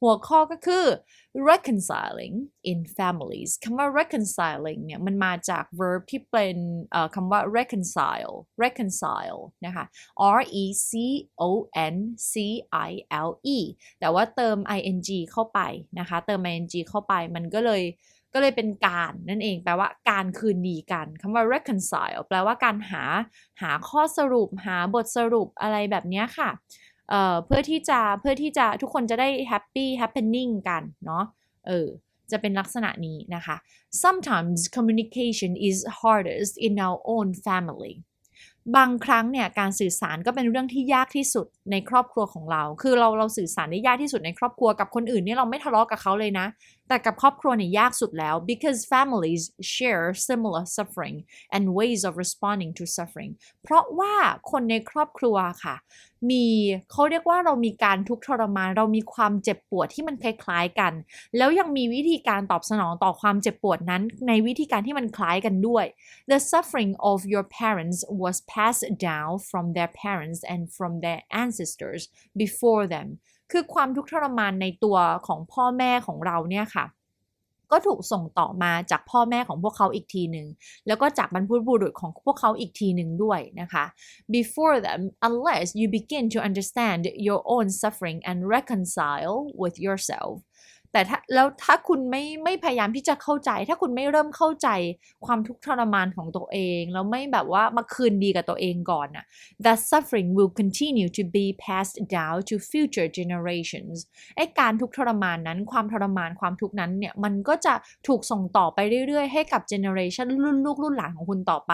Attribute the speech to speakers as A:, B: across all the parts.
A: หัวข้อก็คือ reconciling in families คำว่า reconciling เนี่ยมันมาจาก verb ที่เป็นคำว่า reconcile นะคะ reconcile แต่ว่าเติม ing เข้าไปนะคะเติม ing เข้าไปมันก็เลยเป็นการนั่นเองแปลว่าการคืนดีกันคำว่า reconcile แปลว่าการหาข้อสรุปหาบทสรุปอะไรแบบนี้ค่ะเพื่อที่จะทุกคนจะได้ happening กันเนาะจะเป็นลักษณะนี้นะคะ sometimes communication is hardest in our own family บางครั้งเนี่ยการสื่อสารก็เป็นเรื่องที่ยากที่สุดในครอบครัวของเราคือเราสื่อสารได้ยากที่สุดในครอบครัวกับคนอื่นเนี่ยเราไม่ทะเลาะกับเขาเลยนะแต่กับครอบครัวเนี่ยยากสุดแล้ว because families share similar suffering and ways of responding to suffering เพราะว่าคนในครอบครัวค่ะเขาเรียกว่าเรามีการทุกข์ทรมานเรามีความเจ็บปวดที่มันคล้ายๆกันแล้วยังมีวิธีการตอบสนองต่อความเจ็บปวดนั้นในวิธีการที่มันคล้ายกันด้วย The suffering of your parents was passed down from their parents and from their ancestors before them คือความทุกข์ทรมานในตัวของพ่อแม่ของเราเนี่ยค่ะก็ถูกส่งต่อมาจากพ่อแม่ของพวกเขาอีกทีหนึ่งแล้วก็จากบรรพบุรุษของพวกเขาอีกทีหนึ่งด้วยนะคะ before them unless you begin to understand your own suffering and reconcile with yourself แต่ถ้าคุณไม่พยายามที่จะเข้าใจถ้าคุณไม่เริ่มเข้าใจความทุกข์ทรมานของตัวเองแล้วไม่แบบว่ามาคืนดีกับตัวเองก่อนน่ะ that suffering will continue to be passed down to future generations ไอ้การทุกข์ทรมานนั้นความทรมานความทุกข์นั้นเนี่ยมันก็จะถูกส่งต่อไปเรื่อยๆให้กับ generation รุ่นลูกรุ่นหลานของคุณต่อไป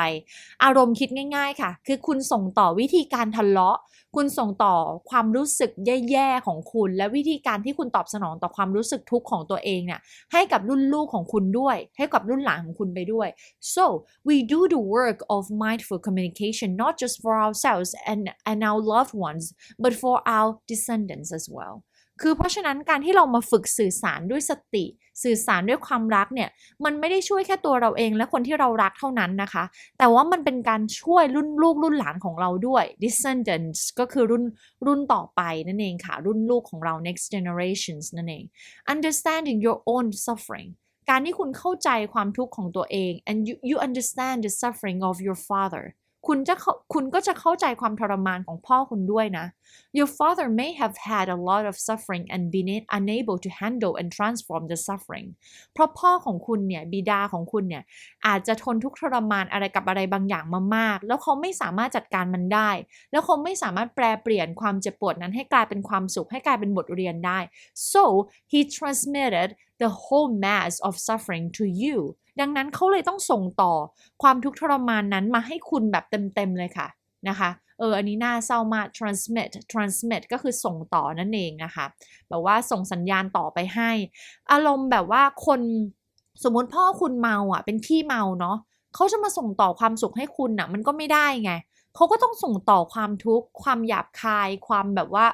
A: อารมณ์คิดง่ายๆค่ะคือคุณส่งต่อวิธีการทะเลาะคุณส่งต่อความรู้สึกแย่ๆของคุณและวิธีการที่คุณตอบสนองต่อความรู้สึกทุกข์ของตัวเองเนี่ยให้กับรุ่นลูกของคุณด้วยให้กับรุ่นหลานของคุณไปด้วย so we do the work of mindful communication not just for ourselves and our loved ones but for our descendants as well คือเพราะฉะนั้นการที่เรามาฝึกสื่อสารด้วยสติสื่อสารด้วยความรักเนี่ยมันไม่ได้ช่วยแค่ตัวเราเองและคนที่เรารักเท่านั้นนะคะแต่ว่ามันเป็นการช่วยรุ่นลูกรุ่นหลานของเราด้วย descendants ก็คือรุ่นต่อไปนั่นเองค่ะรุ่นลูกของเรา next generations นั่นเอง understanding your own suffering การที่คุณเข้าใจความทุกข์ของตัวเอง and you understand the suffering of your fatherคุณก็จะเข้าใจความทรมานของพ่อคุณด้วยนะ Your father may have had a lot of suffering and been unable to handle and transform the suffering เพราะพ่อของคุณเนี่ยบิดาของคุณเนี่ยอาจจะทนทุกข์ทรมานอะไรกับอะไรบางอย่างมามากแล้วเขาไม่สามารถจัดการมันได้แล้วเขาไม่สามารถแปลเปลี่ยนความเจ็บปวดนั้นให้กลายเป็นความสุขให้กลายเป็นบทเรียนได้ So he transmitted the whole mass of suffering to youดังนั้นเขาเลยต้องส่งต่อความทุกข์ทรมานนั้นมาให้คุณแบบเต็มๆเลยค่ะนะคะอันนี้น่าเศร้ามาก transmit ก็คือส่งต่อนั่นเองนะคะแบบว่าส่งสัญญาณต่อไปให้อารมณ์แบบว่าคนสมมติพ่อคุณเมาเป็นขี้เมาเนาะเขาจะมาส่งต่อความสุขให้คุณมันก็ไม่ได้ไงเขาก็ต้องส่งต่อความทุกข์ความหยาบคายความแบบว่า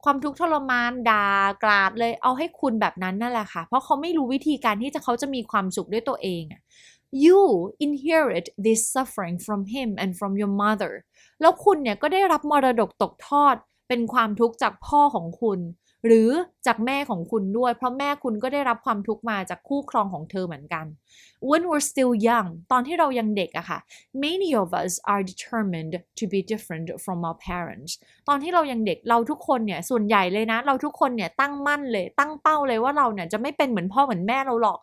A: ความทุกข์ทรมานด่ากราดเลยเอาให้คุณแบบนั้นนั่นแหละค่ะเพราะเขาไม่รู้วิธีการที่เขาจะมีความสุขด้วยตัวเอง You inherit this suffering from him and from your mother แล้วคุณเนี่ยก็ได้รับมรดกตกทอดเป็นความทุกข์จากพ่อของคุณหรือจากแม่ของคุณด้วยเพราะแม่คุณก็ได้รับความทุกข์มาจากคู่ครองของเธอเหมือนกัน When we're still young ตอนที่เรายังเด็กอะค่ะ Many of us are determined to be different from our parents ตอนที่เรายังเด็กเราทุกคนเนี่ยส่วนใหญ่เลยนะเราทุกคนเนี่ยตั้งมั่นเลยตั้งเป้าเลยว่าเราเนี่ยจะไม่เป็นเหมือนพ่อเหมือนแม่เราหรอก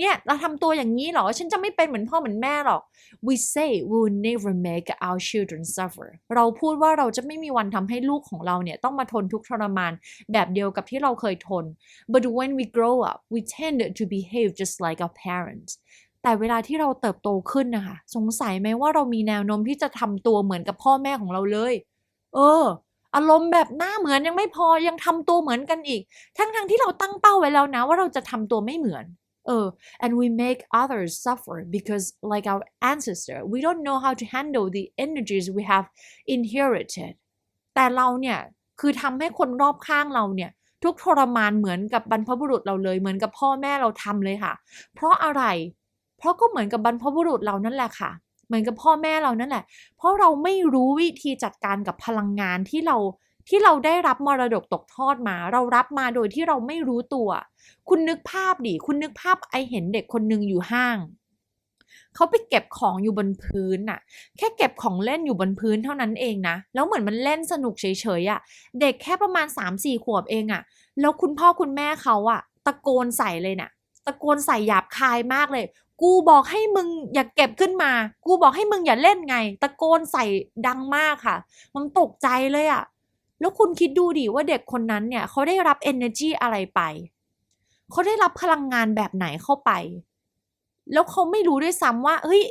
A: เนี่ยเราทำตัวอย่างนี้หรอฉันจะไม่เป็นเหมือนพ่อเหมือนแม่หรอก We say we will never make our children suffer เราพูดว่าเราจะไม่มีวันทำให้ลูกของเราเนี่ยต้องมาทนทุกข์ทรมานแบบเดียวกับที่เราเคยทน But when we grow up we tend to behave just like our parents แต่เวลาที่เราเติบโตขึ้นนะคะสงสัยไหมว่าเรามีแนวโน้มที่จะทำตัวเหมือนกับพ่อแม่ของเราเลยอารมณ์แบบหน้าเหมือนยังไม่พอยังทำตัวเหมือนกันอีกทั้งที่เราตั้งเป้าไว้แล้วนะว่าเราจะทำตัวไม่เหมือนand we make others suffer because like our ancestor we don't know how to handle the energies we have inherited แต่เราเนี่ยคือทำให้คนรอบข้างเราเนี่ยทุกทรมานเหมือนกับบรรพบุรุษเราเลยเหมือนกับพ่อแม่เราทำเลยค่ะเพราะอะไรเพราะก็เหมือนกับบรรพบุรุษเรานั่นแหละค่ะเหมือนกับพ่อแม่เรานั่นแหละเพราะเราไม่รู้วิธีจัดการกับพลังงานที่ ที่เราได้รับมรดกตกทอดมาเรารับมาโดยที่เราไม่รู้ตัวคุณนึกภาพดิคุณนึกภาพไอเห็นเด็กคนหนึ่งอยู่ห้างเขาไปเก็บของอยู่บนพื้นน่ะแค่เก็บของเล่นอยู่บนพื้นเท่านั้นเองนะแล้วเหมือนมันเล่นสนุกเฉยๆอ่ะเด็กแค่ประมาณ 3-4 ขวบเองอ่ะแล้วคุณพ่อคุณแม่เขาอ่ะตะโกนใส่เลยน่ะตะโกนใส่หยาบคายมากเลยกูบอกให้มึงอย่าเก็บขึ้นมากูบอกให้มึงอย่าเล่นไงตะโกนใส่ดังมากค่ะมันตกใจเลยอ่ะแล้วคุณคิดดูดิว่าเด็กคนนั้นเนี่ยเขาได้รับ energy อะไรไปเขาได้รับพลังงานแบบไหนเข้าไปแล้วเขาไม่รู้ด้วยซ้ำว่าเฮ้ย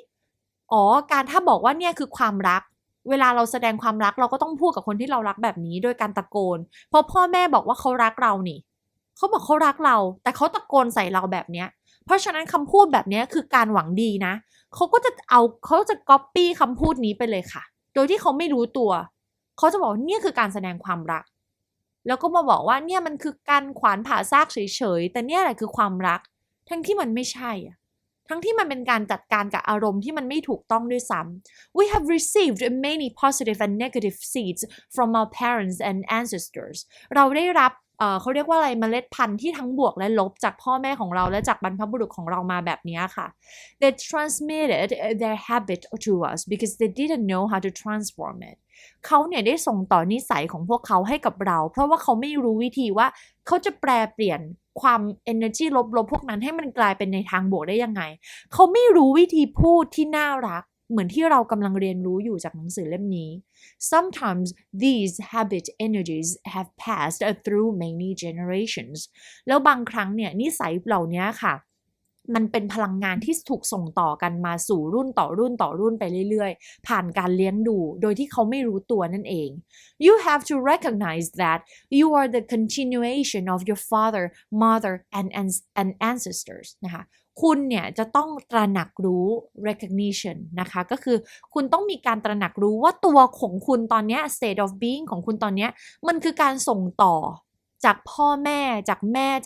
A: การถ้าบอกว่าเนี่ยคือความรักเวลาเราแสดงความรักเราก็ต้องพูดกับคนที่เรารักแบบนี้โดยการตะโกนเพราะพ่อแม่บอกว่าเขารักเรานี่เขาบอกเขารักเราแต่เขาตะโกนใส่เราแบบเนี้ยเพราะฉะนั้นคำพูดแบบนี้คือการหวังดีนะเขาจะก๊อปปี้คำพูดนี้ไปเลยค่ะโดยที่เขาไม่รู้ตัวเขาจะบอกเนี่ยคือการแสดงความรักแล้วก็มาบอกว่าเนี่ยมันคือการขวานผ่าซากเฉยๆแต่เนี่ยแหละคือความรักทั้งที่มันไม่ใช่อะทั้งที่มันเป็นการจัดการกับอารมณ์ที่มันไม่ถูกต้องด้วยซ้ำ We have received many positive and negative seeds from our parents and ancestors เราได้รับเขาเรียกว่าอะไรเมล็ดพันธุ์ที่ทั้งบวกและลบจากพ่อแม่ของเราและจากบรรพบุรุษของเรามาแบบนี้ค่ะ They transmitted their habit to us because they didn't know how to transform it เขาเนี่ยได้ส่งต่อนิสัยของพวกเขาให้กับเราเพราะว่าเขาไม่รู้วิธีว่าเขาจะแปลเปลี่ยนความ energy ลบๆพวกนั้นให้มันกลายเป็นในทางบวกได้ยังไงเขาไม่รู้วิธีพูดที่น่ารักเหมือนที่เรากำลังเรียนรู้อยู่จากหนังสือเล่มนี้ Sometimes these habit energies have passed through many generations แล้วบางครั้งเนี่ยนิสัยเหล่านี้ค่ะมันเป็นพลังงานที่ถูกส่งต่อกันมาสู่รุ่นต่อรุ่นต่อรุ่นไปเรื่อยๆผ่านการเลี้ยงดูโดยที่เขาไม่รู้ตัวนั่นเอง You have to recognize that you are the continuation of your father, mother and ancestors นะคะคุณเนี่ยจะต้องตระหนักรู้ recognition นะคะก็คือคุณต้องมีการตระหนักรู้ว่าตัวของคุณตอนนี้ state of being ของคุณตอนนี้มันคือการส่งต่อจากพ่อแม่จ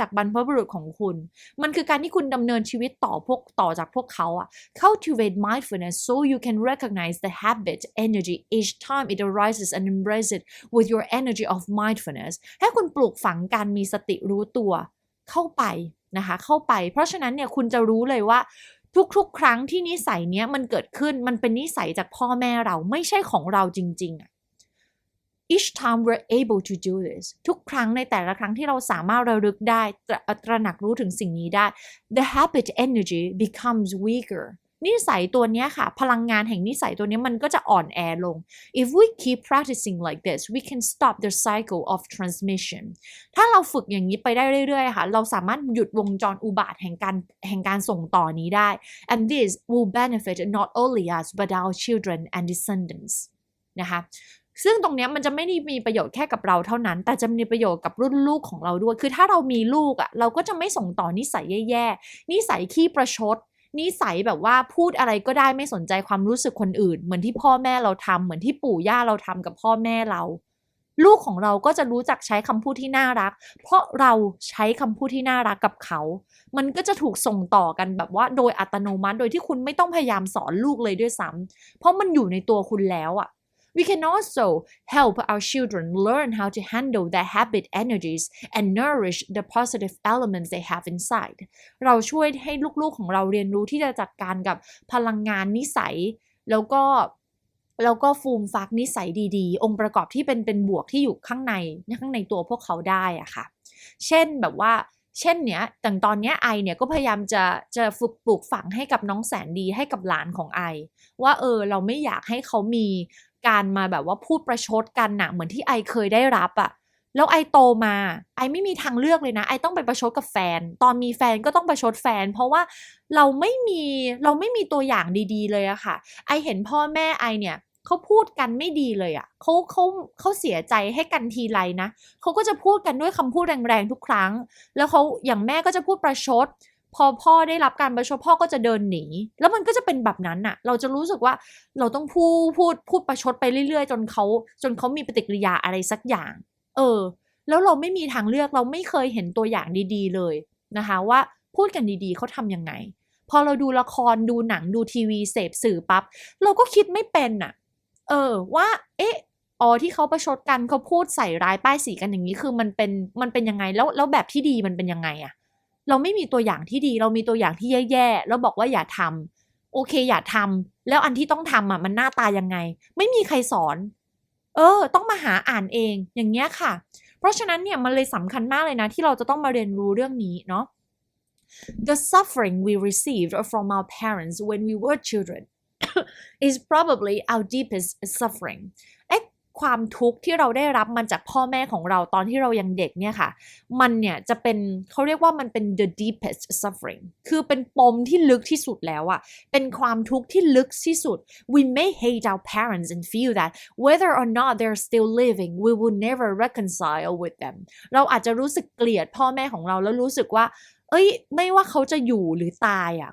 A: ากบรรพบุรุษของคุณมันคือการที่คุณดำเนินชีวิตต่อจากพวกเขาอะ cultivate mindfulness so you can recognize the habit energy each time it arises and embrace it with your energy of mindfulness ให้คุณปลูกฝังการมีสติรู้ตัวเข้าไปนะคะเข้าไปเพราะฉะนั้นเนี่ยคุณจะรู้เลยว่าทุกๆครั้งที่นิสัยเนี้ยมันเกิดขึ้นมันเป็นนิสัยจากพ่อแม่เราไม่ใช่ของเราจริงๆEach time we're able to do this ทุกครั้งในแต่ละครั้งที่เราสามารถระลึกได้ตระหนักรู้ถึงสิ่งนี้ได้ the habit energy becomes weaker นิสัยตัวนี้ค่ะพลังงานแห่งนิสัยตัวนี้มันก็จะอ่อนแอลง if we keep practicing like this we can stop the cycle of transmission ถ้าเราฝึกอย่างนี้ไปได้เรื่อยๆค่ะเราสามารถหยุดวงจรอุบาทแห่งการส่งต่อนี้ได้ and this will benefit not only us but our children and descendants นะคะซึ่งตรงนี้มันจะไม่ได้มีประโยชน์แค่กับเราเท่านั้นแต่จะมีประโยชน์กับรุ่นลูกของเราด้วยคือถ้าเรามีลูกเราก็จะไม่ส่งต่อนิสัยแย่ๆนิสัยขี้ประชดนิสัยแบบว่าพูดอะไรก็ได้ไม่สนใจความรู้สึกคนอื่นเหมือนที่พ่อแม่เราทำเหมือนที่ปู่ย่าเราทำกับพ่อแม่เราลูกของเราก็จะรู้จักใช้คำพูดที่น่ารักเพราะเราใช้คำพูดที่น่ารักกับเขามันก็จะถูกส่งต่อกันแบบว่าโดยอัตโนมัติโดยที่คุณไม่ต้องพยายามสอนลูกเลยด้วยซ้ำเพราะมันอยู่ในตัวคุณแล้วWe can also help our children learn how to handle their habit energies and nourish the positive elements they have inside. เราช่วยให้ลูกๆของเราเรียนรู้ที่จะจัดการกับพลังงานนิสัยแล้วก็ฟูมฟักนิสัยดีๆองค์ประกอบที่เป็นบวกที่อยู่ข้างในตัวพวกเขาได้ค่ะเช่นแบบว่าเช่นเนี้ยแต่ตอนเนี้ยไอเนี่ยก็พยายามจะฝึกปลูกฝังให้กับน้องแสนดีให้กับหลานของไอว่าเราไม่อยากให้เขามีการมาแบบว่าพูดประชดกันเหมือนที่ไอเคยได้รับแล้วไอโตมาไอไม่มีทางเลือกเลยนะไอต้องไปประชดกับแฟนตอนมีแฟนก็ต้องประชดแฟนเพราะว่าเราไม่มีตัวอย่างดีๆเลยค่ะไอเห็นพ่อแม่ไอเนี่ยเขาพูดกันไม่ดีเลยเขาเสียใจให้กันทีไรนะเขาก็จะพูดกันด้วยคำพูดแรงๆทุกครั้งแล้วเขาอย่างแม่ก็จะพูดประชดพอพ่อได้รับการประชดพ่อก็จะเดินหนีแล้วมันก็จะเป็นแบบนั้นเราจะรู้สึกว่าเราต้องพูดประชดไปเรื่อยๆจนเขามีปฏิกิริยาอะไรสักอย่างแล้วเราไม่มีทางเลือกเราไม่เคยเห็นตัวอย่างดีๆเลยนะคะว่าพูดกันดีๆเขาทำยังไงพอเราดูละครดูหนังดูทีวีเสพสื่อปั๊บเราก็คิดไม่เป็นว่า ที่เขาประชดกันเขาพูดใส่ร้ายป้ายสีกันอย่างนี้คือมันเป็นยังไงแล้วแบบที่ดีมันเป็นยังไงอะเราไม่มีตัวอย่างที่ดีเรามีตัวอย่างที่แย่ๆแล้วบอกว่าอย่าทำโอเคอย่าทำแล้วอันที่ต้องทำมันหน้าตายังไงไม่มีใครสอนต้องมาหาอ่านเองอย่างเงี้ยค่ะเพราะฉะนั้นเนี่ยมันเลยสำคัญมากเลยนะที่เราจะต้องมาเรียนรู้เรื่องนี้เนาะ The suffering we received from our parents when we were children is probably our deepest suffering ความทุกข์ที่เราได้รับมันจากพ่อแม่ของเราตอนที่เรายังเด็กเนี่ยค่ะมันเนี่ยจะเป็นเขาเรียกว่ามันเป็น the deepest suffering คือเป็นปมที่ลึกที่สุดแล้วอะเป็นความทุกข์ที่ลึกที่สุด we may hate our parents and feel that whether or not they're still living we will never reconcile with them เราอาจจะรู้สึกเกลียดพ่อแม่ของเราแล้วรู้สึกว่าไม่ว่าเขาจะอยู่หรือตายอ่ะ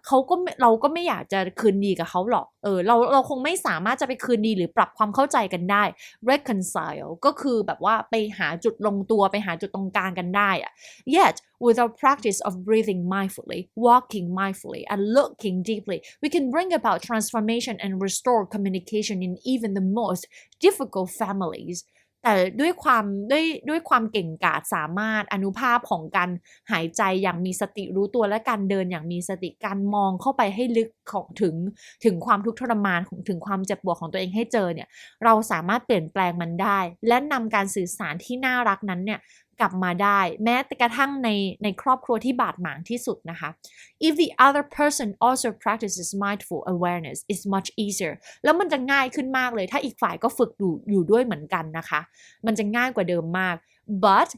A: เราก็ไม่อยากจะคืนดีกับเขาหรอกเราคงไม่สามารถจะไปคืนดีหรือปรับความเข้าใจกันได้ reconcile ก็คือแบบว่าไปหาจุดลงตัวไปหาจุดตรงกลางกันได้อ่ะ yet with our practice of breathing mindfully walking mindfully and looking deeply we can bring about transformation and restore communication in even the most difficult familiesแต่ด้วยความเก่งกาจสามารถอนุภาพของการหายใจอย่างมีสติรู้ตัวและการเดินอย่างมีสติการมองเข้าไปให้ลึกของถึงความทุกข์ทรมานถึงความเจ็บปวดของตัวเองให้เจอเนี่ยเราสามารถเปลี่ยนแปลงมันได้และนำการสื่อสารที่น่ารักนั้นเนี่ยกลับมาได้แม้แต่กระทั่งในครอบครัวที่บาดหมางที่สุดนะคะ if the other person also practices mindful awareness it's much easier แล้วมันจะง่ายขึ้นมากเลยถ้าอีกฝ่ายก็ฝึกอยู่ด้วยเหมือนกันนะคะมันจะง่ายกว่าเดิมมาก but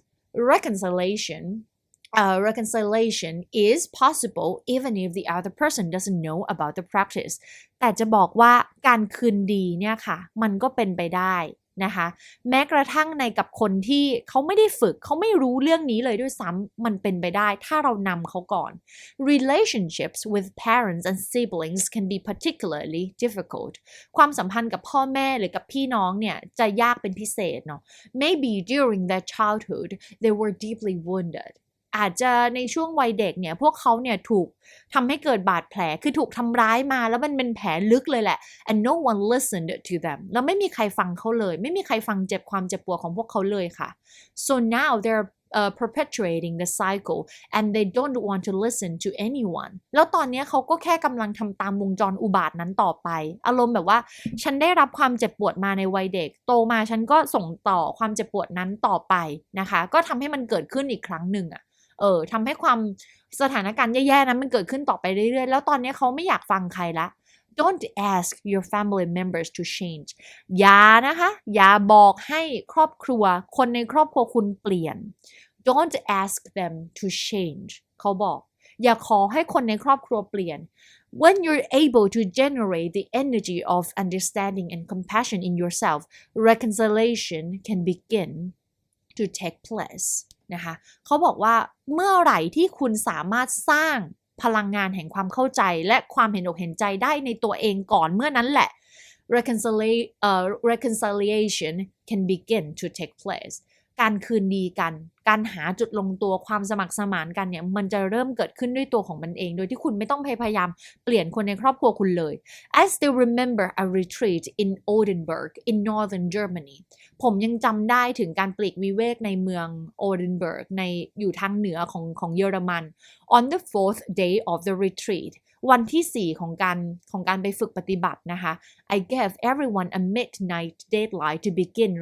A: reconciliation is possible even if the other person doesn't know about the practice แต่จะบอกว่าการคืนดีเนี่ยค่ะมันก็เป็นไปได้นะคะแม้กระทั่งในกับคนที่เขาไม่ได้ฝึกเขาไม่รู้เรื่องนี้เลยด้วยซ้ำมันเป็นไปได้ถ้าเรานำเขาก่อน relationships with parents and siblings can be particularly difficult ความสัมพันธ์กับพ่อแม่หรือกับพี่น้องเนี่ยจะยากเป็นพิเศษเนาะ maybe during their childhood they were deeply woundedอาจจะในช่วงวัยเด็กเนี่ยพวกเขาเนี่ยถูกทำให้เกิดบาดแผลคือถูกทำร้ายมาแล้วมันเป็นแผลลึกเลยแหละ and no one listened to them แล้วไม่มีใครฟังเขาเลยไม่มีใครฟังความเจ็บปวดของพวกเขาเลยค่ะ so now they're perpetuating the cycle and they don't want to listen to anyone แล้วตอนนี้เขาก็แค่กำลังทำตามวงจรอุบาทนั้นต่อไปอารมณ์แบบว่าฉันได้รับความเจ็บปวดมาในวัยเด็กโตมาฉันก็ส่งต่อความเจ็บปวดนั้นต่อไปนะคะก็ทำให้มันเกิดขึ้นอีกครั้งหนึ่งอะทำให้ความสถานการณ์แย่ๆนั้นมันเกิดขึ้นต่อไปเรื่อยๆแล้วตอนนี้เขาไม่อยากฟังใครละ Don't ask your family members to change อย่านะคะอย่าบอกให้ครอบครัวคนในครอบครัวคุณเปลี่ยน Don't ask them to change เขาบอกอย่าขอให้คนในครอบครัวเปลี่ยน When you're able to generate the energy of understanding and compassion in yourself reconciliation can begin to take placeนะคะเขาบอกว่าเมื่อไหร่ที่คุณสามารถสร้างพลังงานแห่งความเข้าใจและความเห็นอกเห็นใจได้ในตัวเองก่อนเมื่อนั้นแหละ reconciliation can begin to take place การคืนดีกันการหาจุดลงตัวความสมัครสมานกันเนี่ยมันจะเริ่มเกิดขึ้นด้วยตัวของมันเองโดยที่คุณไม่ต้องพยายามเปลี่ยนคนในครอบครัวคุณเลย I still remember a retreat in Oldenburg in northern Germany ผมยังจำได้ถึงการปลีกวิเวกในเมือง Oldenburg อยู่ทางเหนือของเยอรมัน on the 4th day of the retreat วันที่4ของการไปฝึกปฏิบัตินะคะ I gave everyone a midnight deadline to begin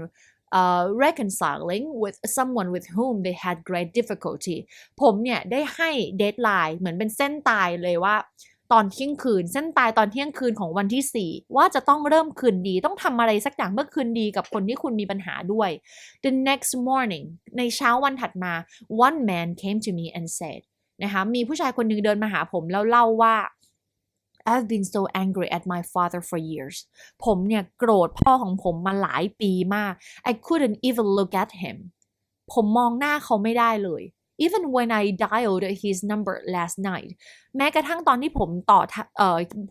A: reconciling with someone with whom they had great difficulty ผมเนี่ยได้ให้เดดไลน์เหมือนเป็นเส้นตายเลยว่าตอนเที่ยงคืนเส้นตายตอนเที่ยงคืนของวันที่4ว่าจะต้องเริ่มคืนดีต้องทำอะไรสักอย่างเมื่อคืนดีกับคนที่คุณมีปัญหาด้วย The next morning ในเช้าวันถัดมา one man came to me and said นะคะมีผู้ชายคนหนึ่งเดินมาหาผมแล้วเล่าว่าI've been so angry at my father for years ผมเนี่ยโกรธพ่อของผมมาหลายปีมาก I couldn't even look at him ผมมองหน้าเขาไม่ได้เลย even when I dialed his number last night แม้กระทั่งตอนที่ผม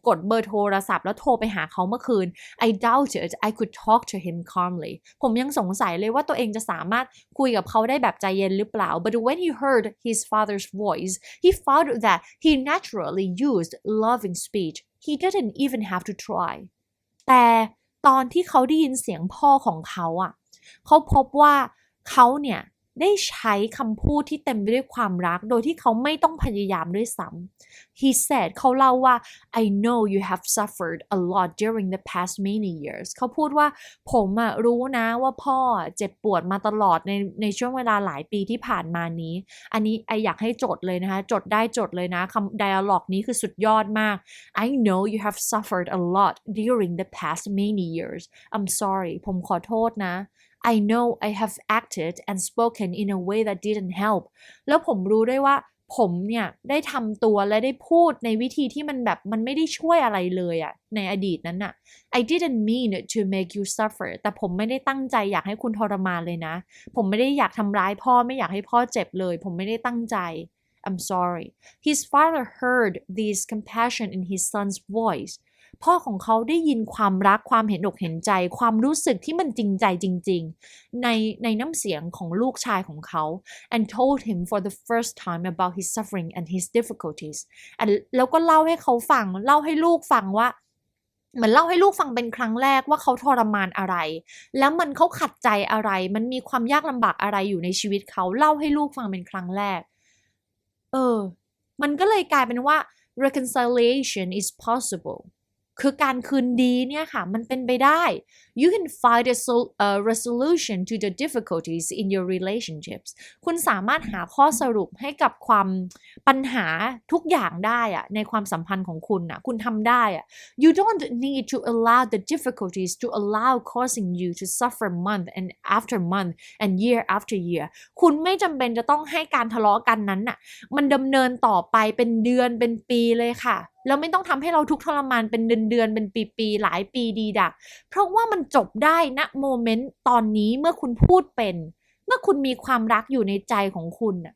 A: กดเบอร์โทรศัพท์แล้วโทรไปหาเขาเมื่อคืน I doubted I could talk to him calmly ผมยังสงสัยเลยว่าตัวเองจะสามารถคุยกับเขาได้แบบใจเย็นหรือเปล่า but when he heard his father's voice he found that he naturally used loving speech he didn't even have to try แต่ ตอนที่เขาได้ยินเสียงพ่อของเขาอ่ะเขาพบว่าเขาเนี่ยได้ใช้คำพูดที่เต็มไปด้วยความรักโดยที่เขาไม่ต้องพยายามด้วยซ้ำ He said เขาเล่าว่า I know you have suffered a lot during the past many years เขาพูดว่าผมรู้นะว่าพ่อเจ็บปวดมาตลอดในช่วงเวลาหลายปีที่ผ่านมานี้อันนี้ไออยากให้จดเลยนะคะจดได้จดเลยนะคำ dialogue นี้คือสุดยอดมาก I know you have suffered a lot during the past many years I'm sorry ผมขอโทษนะI know I have acted and spoken in a way that didn't help แล้วผมรู้ได้ว่าผมเนี่ยได้ทำตัวและได้พูดในวิธีที่มันแบบมันไม่ได้ช่วยอะไรเลยอะในอดีตนั้นน่ะ I didn't mean to make you suffer แต่ผมไม่ได้ตั้งใจอยากให้คุณทรมานเลยนะผมไม่ได้อยากทำร้ายพ่อไม่อยากให้พ่อเจ็บเลยผมไม่ได้ตั้งใจ I'm sorry His father heard this compassion in his son's voiceพ่อของเขาได้ยินความรักความเห็นอกเห็นใจความรู้สึกที่มันจริงใจจริงๆในน้ำเสียงของลูกชายของเขา and told him for the first time about his suffering and his difficulties แล้วก็เล่าให้เขาฟังเล่าให้ลูกฟังว่าเหมือนเล่าให้ลูกฟังเป็นครั้งแรกว่าเขาทรมานอะไรแล้วเขาขัดใจอะไรมันมีความยากลำบากอะไรอยู่ในชีวิตเขาเล่าให้ลูกฟังเป็นครั้งแรกมันก็เลยกลายเป็นว่า reconciliation is possibleคือการคืนดีเนี่ยค่ะมันเป็นไปได้ you can find a resolution to the difficulties in your relationships คุณสามารถหาข้อสรุปให้กับความปัญหาทุกอย่างได้อะในความสัมพันธ์ของคุณนะคุณทำได้อะ you don't need to allow the difficulties to allow causing you to suffer month and after month and year after year คุณไม่จำเป็นจะต้องให้การทะเลาะกันนั้นน่ะมันดำเนินต่อไปเป็นเดือนเป็นปีเลยค่ะแล้วไม่ต้องทำให้เราทุกข์ทรมานเป็นเดือนเป็นปีหลายปีดีดักเพราะว่ามันจบได้ณโมเมนต์ตอนนี้เมื่อคุณพูดเป็นเมื่อคุณมีความรักอยู่ในใจของคุณน่ะ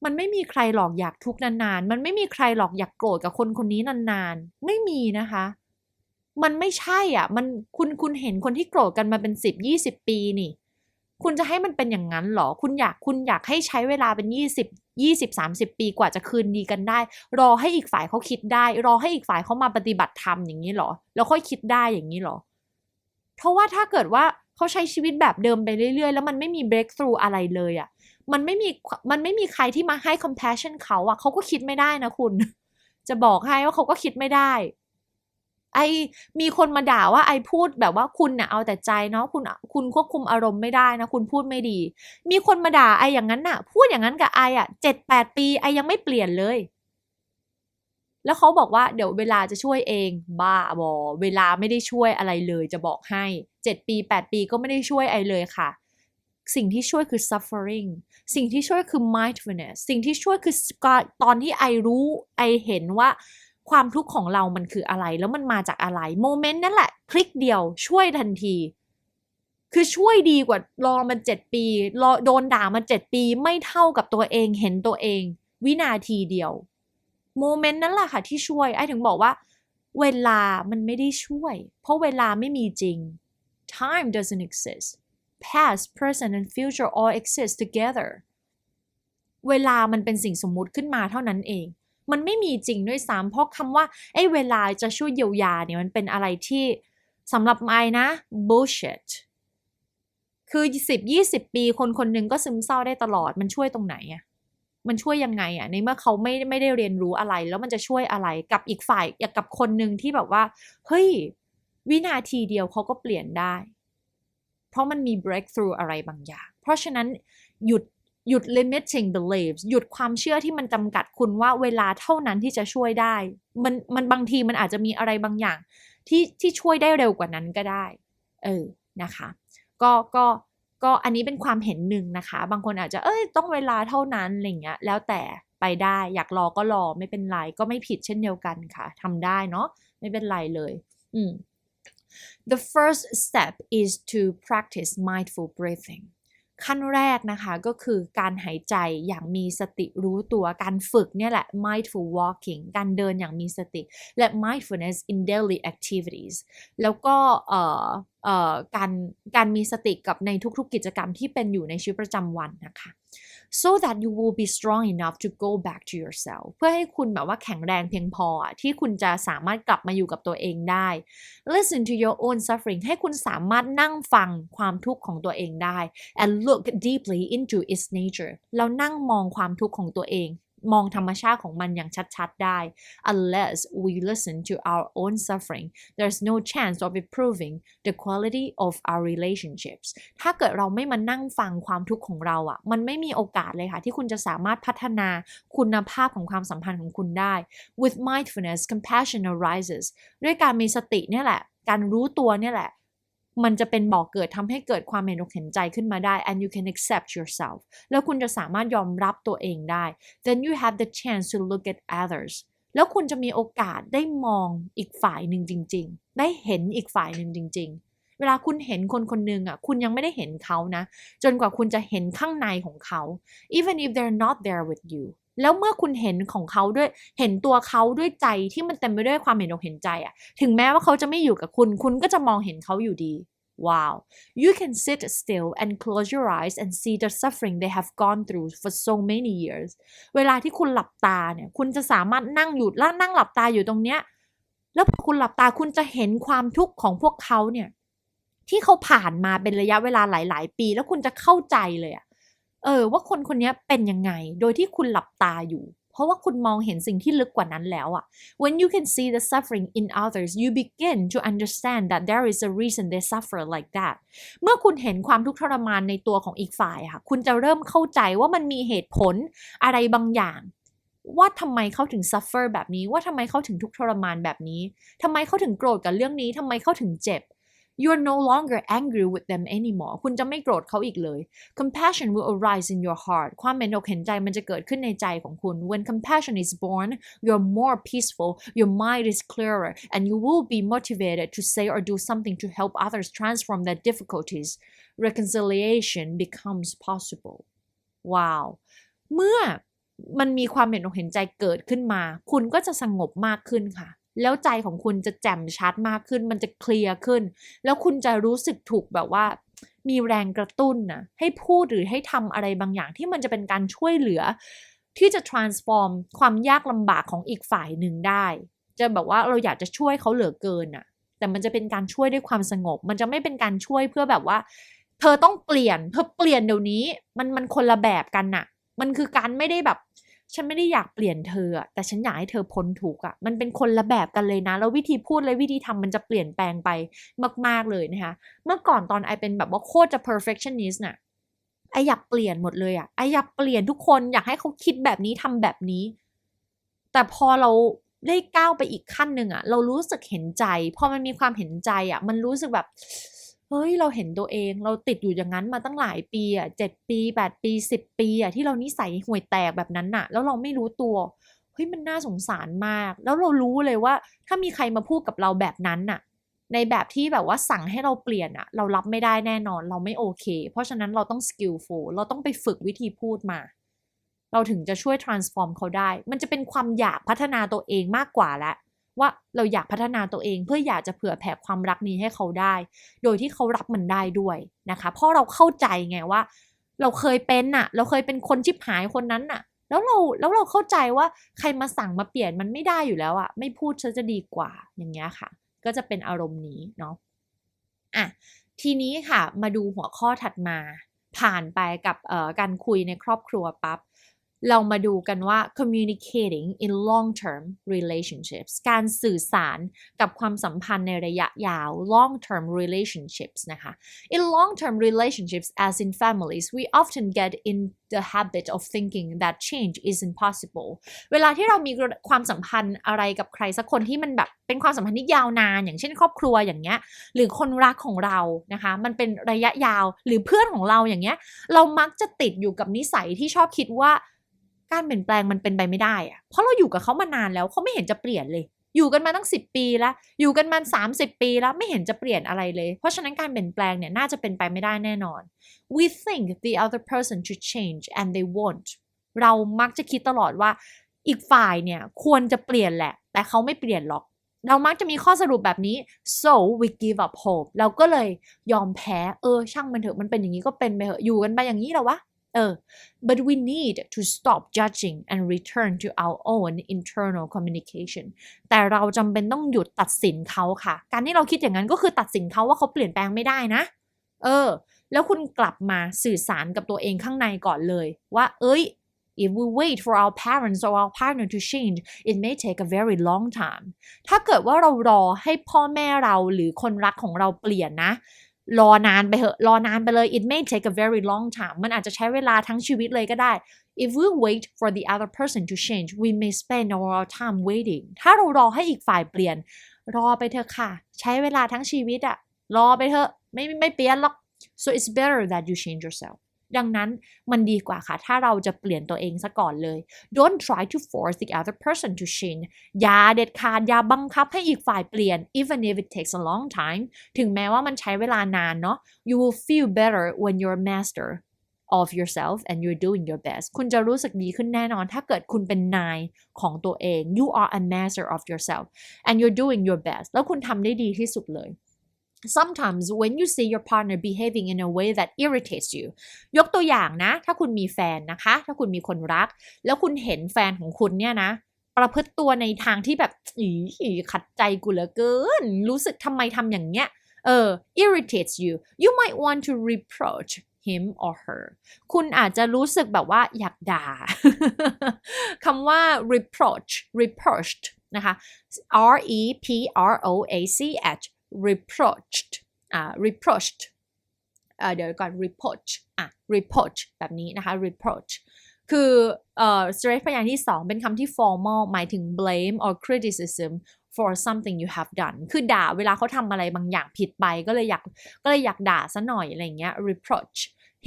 A: มันไม่มีใครหรอกอยากทุกข์นานๆมันไม่มีใครหรอกอยากโกรธกับคนนี้นานๆไม่มีนะคะมันไม่ใช่อ่ะมันคุณเห็นคนที่โกรธกันมาเป็น10-20 ปีนี่คุณจะให้มันเป็นอย่างนั้นหรอคุณอยากให้ใช้เวลาเป็น20-30 ปีกว่าจะคืนดีกันได้รอให้อีกฝ่ายเขาคิดได้รอให้อีกฝ่ายเขามาปฏิบัติธรรมอย่างนี้หรอแล้วค่อยคิดได้อย่างนี้หรอเพราะว่าถ้าเกิดว่าเขาใช้ชีวิตแบบเดิมไปเรื่อยๆแล้วมันไม่มี breakthrough อะไรเลยอ่ะมันไม่มีใครที่มาให้ compassion เขาอ่ะเขาก็คิดไม่ได้นะคุณจะบอกให้ว่าเขาก็คิดไม่ได้มีคนมาด่าว่าพูดแบบว่าคุณน่ะเอาแต่ใจเนาะคุณควบคุมอารมณ์ไม่ได้นะคุณพูดไม่ดีมีคนมาด่าอย่างนั้นน่ะพูดอย่างนั้นกับ7-8 ปียังไม่เปลี่ยนเลยแล้วเขาบอกว่าเดี๋ยวเวลาจะช่วยเองบ้าบอเวลาไม่ได้ช่วยอะไรเลยจะบอกให้7 ปี 8 ปีก็ไม่ได้ช่วยเลยค่ะสิ่งที่ช่วยคือ suffering สิ่งที่ช่วยคือ mindfulness สิ่งที่ช่วยคือตอนที่รู้เห็นว่าความทุกข์ของเรามันคืออะไรแล้วมันมาจากอะไรโมเมนต์นั่นแหละคลิกเดียวช่วยทันทีคือช่วยดีกว่ารอมัน7 ปีรอโดนด่ามา7 ปีไม่เท่ากับตัวเองเห็นตัวเองวินาทีเดียวโมเมนต์นั่นแหละค่ะที่ช่วยถึงบอกว่าเวลามันไม่ได้ช่วยเพราะเวลาไม่มีจริง time doesn't exist past present and future all exist together เวลามันเป็นสิ่งสมมุติขึ้นมาเท่านั้นเองมันไม่มีจริงด้วยซ้ำเพราะคำว่าเวลาจะช่วยเยียวยาเนี่ยมันเป็นอะไรที่สำหรับไมค์นะ bullshit คือ10-20 ปีคนหนึ่งก็ซึมเศร้าได้ตลอดมันช่วยตรงไหนอ่ะมันช่วยยังไงอ่ะในเมื่อเขาไม่ได้เรียนรู้อะไรแล้วมันจะช่วยอะไรกับอีกฝ่ายกับคนหนึ่งที่แบบว่าเฮ้ยวินาทีเดียวเขาก็เปลี่ยนได้เพราะมันมี breakthrough อะไรบางอย่างเพราะฉะนั้นหยุด limiting beliefs หยุดความเชื่อที่มันจำกัดคุณว่าเวลาเท่านั้นที่จะช่วยได้มันบางทีมันอาจจะมีอะไรบางอย่างที่ช่วยได้เร็วกว่านั้นก็ได้นะคะก็อันนี้เป็นความเห็นหนึ่งนะคะบางคนอาจจะต้องเวลาเท่านั้นอะไรเงี้ยแล้วแต่ไปได้อยากรอก็รอไม่เป็นไรก็ไม่ผิดเช่นเดียวกันค่ะทำได้เนาะไม่เป็นไรเลยThe first step is to practice mindful breathingขั้นแรกนะคะก็คือการหายใจอย่างมีสติรู้ตัวการฝึกเนี่ยแหละ mindful walking การเดินอย่างมีสติและ mindfulness in daily activities แล้วก็การมีสติกับในทุกๆกิจกรรมที่เป็นอยู่ในชีวิตประจำวันนะคะ so that you will be strong enough to go back to yourself เพื่อให้คุณแบบว่าแข็งแรงเพียงพอที่คุณจะสามารถกลับมาอยู่กับตัวเองได้ listen to your own suffering ให้คุณสามารถนั่งฟังความทุกข์ของตัวเองได้ and look deeply into its nature แล้วนั่งมองความทุกข์ของตัวเองมองธรรมชาติของมันอย่างชัดๆได้ unless we listen to our own suffering there's no chance of improving the quality of our relationships ถ้าเกิดเราไม่มานั่งฟังความทุกข์ของเราอ่ะมันไม่มีโอกาสเลยค่ะที่คุณจะสามารถพัฒนาคุณภาพของความสัมพันธ์ของคุณได้ with mindfulness compassion arises ด้วยการมีสติเนี่ยแหละการรู้ตัวเนี่ยแหละมันจะเป็นบ่อกเกิดทำให้เกิดความเห็นอกเห็นใจขึ้นมาได้ and you can accept yourself แล้วคุณจะสามารถยอมรับตัวเองได้ then you have the chance to look at others แล้วคุณจะมีโอกาสได้มองอีกฝ่ายหนึ่งจริงๆได้เห็นอีกฝ่ายหนึ่งจริงๆเวลาคุณเห็นคนคนหนึ่งอ่ะคุณยังไม่ได้เห็นเขานะจนกว่าคุณจะเห็นข้างในของเขา even if they're not there with you แล้วเมื่อคุณเห็นของเขาด้วยเห็นตัวเขาด้วยใจที่มันเต็มไปด้วยความเห็นอกเห็นใจอ่ะถึงแม้ว่าเขาจะไม่อยู่กับคุณคุณก็จะมองเห็นเขาอยู่ดี Wow you can sit still and close your eyes and see the suffering they have gone through for so many years เวลาที่คุณหลับตาเนี่ยคุณจะสามารถนั่งอยู่แล้วนั่งหลับตาอยู่ตรงเนี้ยแล้วพอคุณหลับตาคุณจะเห็นความทุกข์ของพวกเขาเนี่ยที่เขาผ่านมาเป็นระยะเวลาหลายๆปีแล้วคุณจะเข้าใจเลยอะว่าคนคนนี้เป็นยังไงโดยที่คุณหลับตาอยู่เพราะว่าคุณมองเห็นสิ่งที่ลึกกว่านั้นแล้วอะ When you can see the suffering in others you begin to understand that there is a reason they suffer like that เมื่อคุณเห็นความทุกข์ทรมานในตัวของอีกฝ่ายค่ะคุณจะเริ่มเข้าใจว่ามันมีเหตุผลอะไรบางอย่างว่าทำไมเขาถึง suffer แบบนี้ว่าทำไมเขาถึงทุกข์ทรมานแบบนี้ทำไมเขาถึงโกรธกับเรื่องนี้ทำไมเขาถึงเจ็บYou're no longer angry with them anymore คุณจะไม่โกรธเขาอีกเลย Compassion will arise in your heart ความเห็นอกเห็นใจมันจะเกิดขึ้นในใจของคุณ When compassion is born you're more peaceful your mind is clearer and you will be motivated to say or do something to help others transform their difficulties reconciliation becomes possible Wow เมื่อมันมีความเห็นอกเห็นใจเกิดขึ้นมาคุณก็จะสงบมากขึ้นค่ะแล้วใจของคุณจะแจ่มชัดมากขึ้นมันจะเคลียร์ขึ้นแล้วคุณจะรู้สึกถูกแบบว่ามีแรงกระตุ้นนะให้พูดหรือให้ทำอะไรบางอย่างที่มันจะเป็นการช่วยเหลือที่จะ transform ความยากลำบากของอีกฝ่ายหนึ่งได้จะแบบว่าเราอยากจะช่วยเขาเหลือเกินน่ะแต่มันจะเป็นการช่วยด้วยความสงบมันจะไม่เป็นการช่วยเพื่อแบบว่าเธอต้องเปลี่ยนเธอเปลี่ยนเดี๋ยวนี้มันคนละแบบกันน่ะมันคือการไม่ได้แบบฉันไม่ได้อยากเปลี่ยนเธอแต่ฉันอยากให้เธอพ้นทุกข์มันเป็นคนละแบบกันเลยนะแล้ววิธีพูดและวิธีทำมันจะเปลี่ยนแปลงไปมากๆเลยนะคะเมื่อก่อนตอนไอเป็นแบบว่าโคตรจะ perfectionist น่ะไออยากเปลี่ยนหมดเลยไออยากเปลี่ยนทุกคนอยากให้เขาคิดแบบนี้ทำแบบนี้แต่พอเราได้ก้าวไปอีกขั้นหนึ่งเรารู้สึกเห็นใจพอมันมีความเห็นใจมันรู้สึกแบบเฮ้ยเราเห็นตัวเองเราติดอยู่อย่างนั้นมาตั้งหลายปี7 ปี8 ปี10 ปีที่เรานิสัยห่วยแตกแบบนั้นแล้วเราไม่รู้ตัวเฮ้ยมันน่าสงสารมากแล้วเรารู้เลยว่าถ้ามีใครมาพูดกับเราแบบนั้นในแบบที่แบบว่าสั่งให้เราเปลี่ยนเรารับไม่ได้แน่นอนเราไม่โอเคเพราะฉะนั้นเราต้อง skillful เราต้องไปฝึกวิธีพูดมาเราถึงจะช่วย transform เขาได้มันจะเป็นความอยากพัฒนาตัวเองมากกว่าแล้วว่าเราอยากพัฒนาตัวเองเพื่ออยากจะเผื่อแผ่ความรักนี้ให้เขาได้โดยที่เขารับมันได้ด้วยนะคะเพราะเราเข้าใจไงว่าเราเคยเป็นเราเคยเป็นคนชิบหายคนนั้นแล้วเราเข้าใจว่าใครมาสั่งมาเปลี่ยนมันไม่ได้อยู่แล้วไม่พูดจะดีกว่าอย่างเงี้ยค่ะก็จะเป็นอารมณ์นี้เนาะทีนี้ค่ะมาดูหัวข้อถัดมาผ่านไปกับการคุยในครอบครัวปั๊บเรามาดูกันว่า communicating in long term relationships การสื่อสารกับความสัมพันธ์ในระยะยาว long term relationships นะคะ in long term relationships as in families we often get in the habit of thinking that change isn't possible เวลาที่เรามีความสัมพันธ์อะไรกับใครสักคนที่มันแบบเป็นความสัมพันธ์ที่ยาวนานอย่างเช่นครอบครัวอย่างเงี้ยหรือคนรักของเรานะคะมันเป็นระยะยาวหรือเพื่อนของเราอย่างเงี้ยเรามักจะติดอยู่กับนิสัยที่ชอบคิดว่าการเปลี่ยนแปลงมันเป็นไปไม่ได้เพราะเราอยู่กับเขามานานแล้วเขาไม่เห็นจะเปลี่ยนเลยอยู่กันมาตั้ง10 ปีแล้วอยู่กันมา30 ปีแล้วไม่เห็นจะเปลี่ยนอะไรเลยเพราะฉะนั้นการเปลี่ยนแปลงเนี่ยน่าจะเป็นไปไม่ได้แน่นอน we think the other person should change and they won't เรามักจะคิดตลอดว่าอีกฝ่ายเนี่ยควรจะเปลี่ยนแหละแต่เขาไม่เปลี่ยนหรอกเรามักจะมีข้อสรุปแบบนี้ so we give up hope เราก็เลยยอมแพ้ช่างมันเถอะมันเป็นอย่างนี้ก็เป็นไปเถอะอยู่กันไปอย่างนี้แล้ววะ but we need to stop judging and return to our own internal communication แต่เราจำเป็นต้องหยุดตัดสินเขาค่ะการที่เราคิดอย่างนั้นก็คือตัดสินเขาว่าเขาเปลี่ยนแปลงไม่ได้นะแล้วคุณกลับมาสื่อสารกับตัวเองข้างในก่อนเลยว่าif we wait for our parents or our partner to change it may take a very long time ถ้าเกิดว่าเรารอให้พ่อแม่เราหรือคนรักของเราเปลี่ยนนะรอนานไปเหอะรอนานไปเลย it may take a very long time มันอาจจะใช้เวลาทั้งชีวิตเลยก็ได้ if we wait for the other person to change we may spend our time waiting ถ้าเรารอให้อีกฝ่ายเปลี่ยนรอไปเถอะค่ะใช้เวลาทั้งชีวิตอะรอไปเถอะไม่เปลี่ยนหรอก so it's better that you change yourself ดังนั้นมันดีกว่าค่ะถ้าเราจะเปลี่ยนตัวเองซะก่อนเลย don't try to force the other person to change อย่าเด็ดขาดอย่าบังคับให้อีกฝ่ายเปลี่ยน even if it takes a long time ถึงแม้ว่ามันใช้เวลานานเนาะ you will feel better when you're a master of yourself and you're doing your best คุณจะรู้สึกดีขึ้นแน่นอนถ้าเกิดคุณเป็นนายของตัวเอง you are a master of yourself and you're doing your best แล้วคุณทำได้ดีที่สุดเลยSometimes when you see your partner behaving in a way that irritates you ยกตัวอย่างนะถ้าคุณมีแฟนนะคะถ้าคุณมีคนรักแล้วคุณเห็นแฟนของคุณเนี่ยนะประพฤติตัวในทางที่แบบขัดใจกูเหลือเกินรู้สึกทำไมทำอย่างเงี้ยirritates you you might want to reproach him or her คุณอาจจะรู้สึกแบบว่าอยากด่า คำว่า reproached นะคะ reproach reproached เดี๋ยวก่อน reproach แบบนี้นะคะ reproach คือstress พยางค์ที่2เป็นคำที่ formal หมายถึง blame or criticism for something you have done คือด่าเวลาเขาทำอะไรบางอย่างผิดไปก็เลยอยากด่าซะหน่อยอะไรเงี้ย reproach